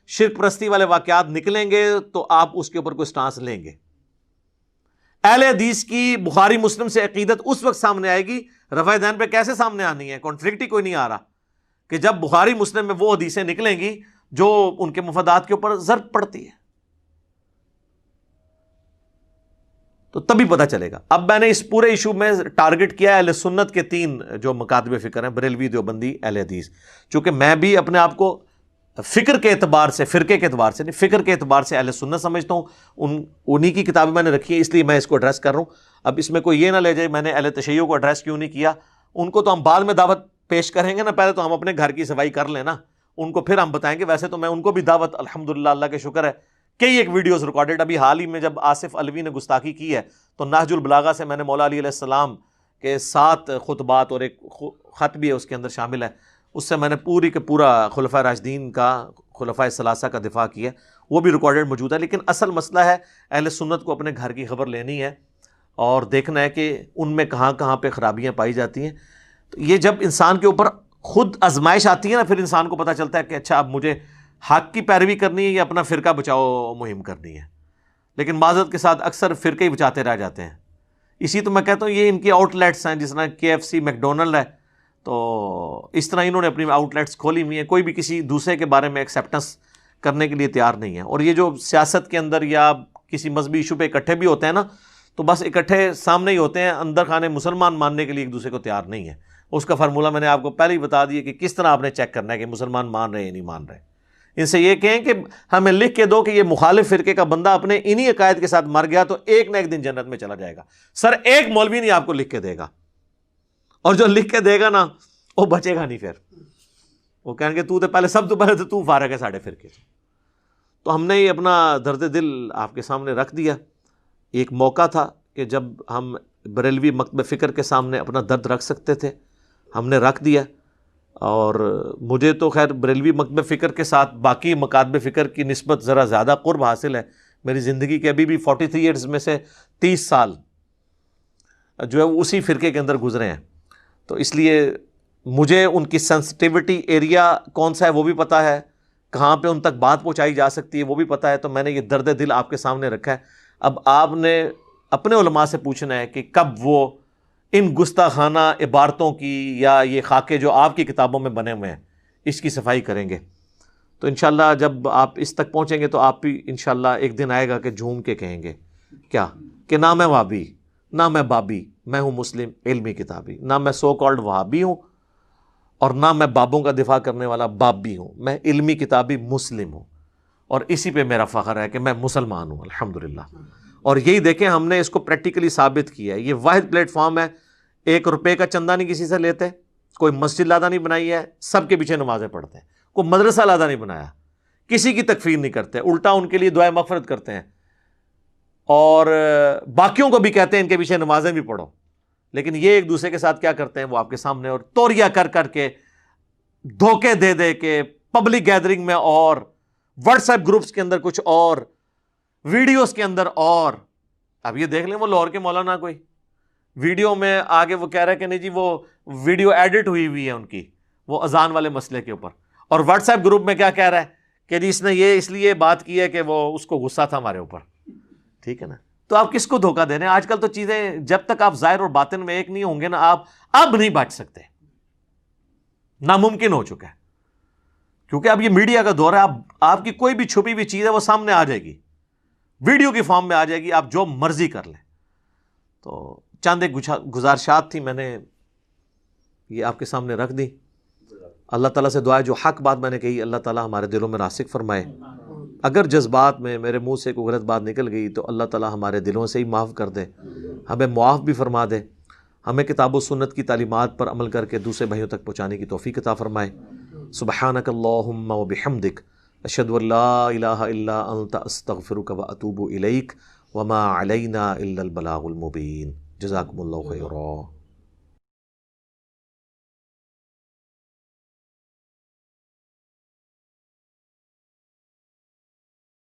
شرک پرستی والے واقعات نکلیں گے تو آپ اس کے اوپر کوئی سٹانس لیں گے. اہل حدیث کی بخاری مسلم سے عقیدت اس وقت سامنے آئے گی. رفع دین پہ کیسے سامنے آنی ہے؟ کانفلکٹ ہی کوئی نہیں آ رہا، کہ جب بخاری مسلم میں وہ حدیثیں نکلیں گی جو ان کے مفادات کے اوپر ضرب پڑتی ہے، تو تبھی پتہ چلے گا. اب میں نے اس پورے ایشو میں ٹارگٹ کیا اہل سنت کے 3 جو مکاتب فکر ہیں، بریلوی، دیوبندی، اہل حدیث. چونکہ میں بھی اپنے آپ کو فکر کے اعتبار سے، فرقے کے اعتبار سے نہیں، فکر کے اعتبار سے اہل سنت سمجھتا ہوں. انہی کی کتابیں میں نے رکھی ہیں، اس لیے میں اس کو ایڈریس کر رہا ہوں. اب اس میں کوئی یہ نہ لے جائے میں نے اہل تشیع کو ایڈریس کیوں نہیں کیا. ان کو تو ہم بعد میں دعوت پیش کریں گے نا، پہلے تو ہم اپنے گھر کی صفائی کر لیں نا، ان کو پھر ہم بتائیں گے. ویسے تو میں ان کو بھی دعوت، الحمدللہ اللہ کے شکر ہے، کئی ایک ویڈیوز ریکارڈڈ. ابھی حال ہی میں جب آصف علوی نے گستاخی کی ہے تو نہج البلاغہ سے میں نے مولا علی علیہ السلام کے 7 خطبات اور ایک خط بھی ہے اس کے اندر شامل ہے، اس سے میں نے پوری کے پورا خلفائے راشدین کا، خلفائے ثلاثہ کا دفاع کیا، وہ بھی ریکارڈڈ موجود ہے. لیکن اصل مسئلہ ہے اہل سنت کو اپنے گھر کی خبر لینی ہے اور دیکھنا ہے کہ ان میں کہاں کہاں پہ خرابیاں پائی جاتی ہیں. تو یہ جب انسان کے اوپر خود آزمائش آتی ہے نا، پھر انسان کو پتہ چلتا ہے کہ اچھا اب مجھے حق کی پیروی کرنی ہے یا اپنا فرقہ بچاؤ مہم کرنی ہے. لیکن معذرت کے ساتھ اکثر فرقے ہی بچاتے رہ جاتے ہیں. اسی تو میں کہتا ہوں یہ ان کی آؤٹ لیٹس ہیں، جس طرح KFC، میکڈونلڈ ہے، تو اس طرح انہوں نے اپنی آؤٹ لیٹس کھولی ہوئی ہیں. کوئی بھی کسی دوسرے کے بارے میں ایکسیپٹنس کرنے کے لیے تیار نہیں ہے. اور یہ جو سیاست کے اندر یا کسی مذہبی ایشو پہ اکٹھے بھی ہوتے ہیں نا، تو بس اکٹھے سامنے ہی ہوتے ہیں، اندر خانے مسلمان ماننے کے لیے ایک دوسرے کو تیار نہیں ہے. اس کا فارمولہ میں نے آپ کو پہلے ہی بتا دیا کہ کس طرح آپ نے چیک کرنا ہے کہ مسلمان مان رہے ہیں یا نہیں مان رہے. ان سے یہ کہیں کہ ہمیں لکھ کے دو کہ یہ مخالف فرقے کا بندہ اپنے انہی عقائد کے ساتھ مر گیا تو ایک نہ ایک دن جنت میں چلا جائے گا. سر ایک مولوی نہیں آپ کو لکھ کے دے گا، اور جو لکھ کے دے گا نا وہ بچے گا نہیں. پھر وہ کہیں گے سب تو پہلے تو فارغ ہے ساڑھے فرقے سے. تو ہم نے یہ اپنا درد دل آپ کے سامنے رکھ دیا. ایک موقع تھا کہ جب ہم بریلوی مکتب فکر کے سامنے اپنا درد رکھ سکتے تھے، ہم نے رکھ دیا. اور مجھے تو خیر بریلوی مکتب فکر کے ساتھ باقی مکاتب فکر کی نسبت ذرا زیادہ قرب حاصل ہے. میری زندگی کے ابھی بھی 43 ایئرز میں سے 30 سال جو ہے اسی فرقے کے اندر گزرے ہیں. تو اس لیے مجھے ان کی سینسٹیوٹی ایریا کون سا ہے وہ بھی پتہ ہے، کہاں پہ ان تک بات پہنچائی جا سکتی ہے وہ بھی پتہ ہے. تو میں نے یہ درد دل آپ کے سامنے رکھا ہے. اب آپ نے اپنے علماء سے پوچھنا ہے کہ کب وہ ان گستاخانہ عبارتوں کی یا یہ خاکے جو آپ کی کتابوں میں بنے ہوئے ہیں اس کی صفائی کریں گے. تو انشاءاللہ جب آپ اس تک پہنچیں گے تو آپ بھی انشاءاللہ ایک دن آئے گا کہ جھوم کے کہیں گے کیا کہ نہ میں وہابی، نہ میں بابی، میں ہوں مسلم علمی کتابی. نہ میں سو کالڈ وہابی ہوں اور نہ میں بابوں کا دفاع کرنے والا باب بھی ہوں، میں علمی کتابی مسلم ہوں. اور اسی پہ میرا فخر ہے کہ میں مسلمان ہوں الحمدللہ. اور یہی دیکھیں ہم نے اس کو پریکٹیکلی ثابت کیا ہے. یہ واحد پلیٹ فارم ہے, 1 روپے کا چندہ نہیں کسی سے لیتے, کوئی مسجد لادہ نہیں بنائی ہے, سب کے پیچھے نمازیں پڑھتے ہیں, کوئی مدرسہ لادہ نہیں بنایا, کسی کی تکفیر نہیں کرتے, الٹا ان کے لیے دعائے مغفرت کرتے ہیں, اور باقیوں کو بھی کہتے ہیں ان کے پیچھے نمازیں بھی پڑھو. لیکن یہ ایک دوسرے کے ساتھ کیا کرتے ہیں, وہ آپ کے سامنے اور توریہ کر کر کے دھوکے دے دے کے پبلک گیدرنگ میں اور واٹس ایپ گروپس کے اندر کچھ اور, ویڈیوز کے اندر اور. اب یہ دیکھ لیں وہ لاہور کے مولانا کوئی ویڈیو میں آگے وہ کہہ رہا ہے کہ نہیں جی وہ ویڈیو ایڈٹ ہوئی ہے ان کی, وہ اذان والے مسئلے کے اوپر, اور واٹس ایپ گروپ میں کیا کہہ رہا ہے کہ جی اس نے یہ اس لیے بات کی ہے کہ وہ اس کو غصہ تھا ہمارے اوپر. ٹھیک ہے نا, تو آپ کس کو دھوکہ دے رہے ہیں؟ آج کل تو چیزیں جب تک آپ ظاہر اور باطن میں ایک نہیں ہوں گے نا, آپ اب نہیں بچ سکتے, ناممکن ہو چکا ہے, کیونکہ اب یہ میڈیا کا دور ہے. آپ کی کوئی بھی چھپی ہوئی چیز ہے وہ سامنے آ جائے گی, ویڈیو کی فارم میں آ جائے گی, آپ جو مرضی کر لیں. تو چند ایک گزارشات تھی, میں نے یہ آپ کے سامنے رکھ دی. اللہ تعالیٰ سے دعا ہے جو حق بات میں نے کہی اللہ تعالیٰ ہمارے دلوں میں راسخ فرمائے. اگر جذبات میں میرے منہ سے کوئی غلط بات نکل گئی تو اللہ تعالیٰ ہمارے دلوں سے ہی معاف کر دے, ہمیں معاف بھی فرما دے, ہمیں کتاب و سنت کی تعلیمات پر عمل کر کے دوسرے بھائیوں تک پہنچانے کی توفیق عطا فرمائے. سبحانک اللہم و بحمدک اشہد ان لا الہ الا انت استغفرک و اتوب الیک وما علینا الا البلاغ المبین. جزاکم اللہ خیرا.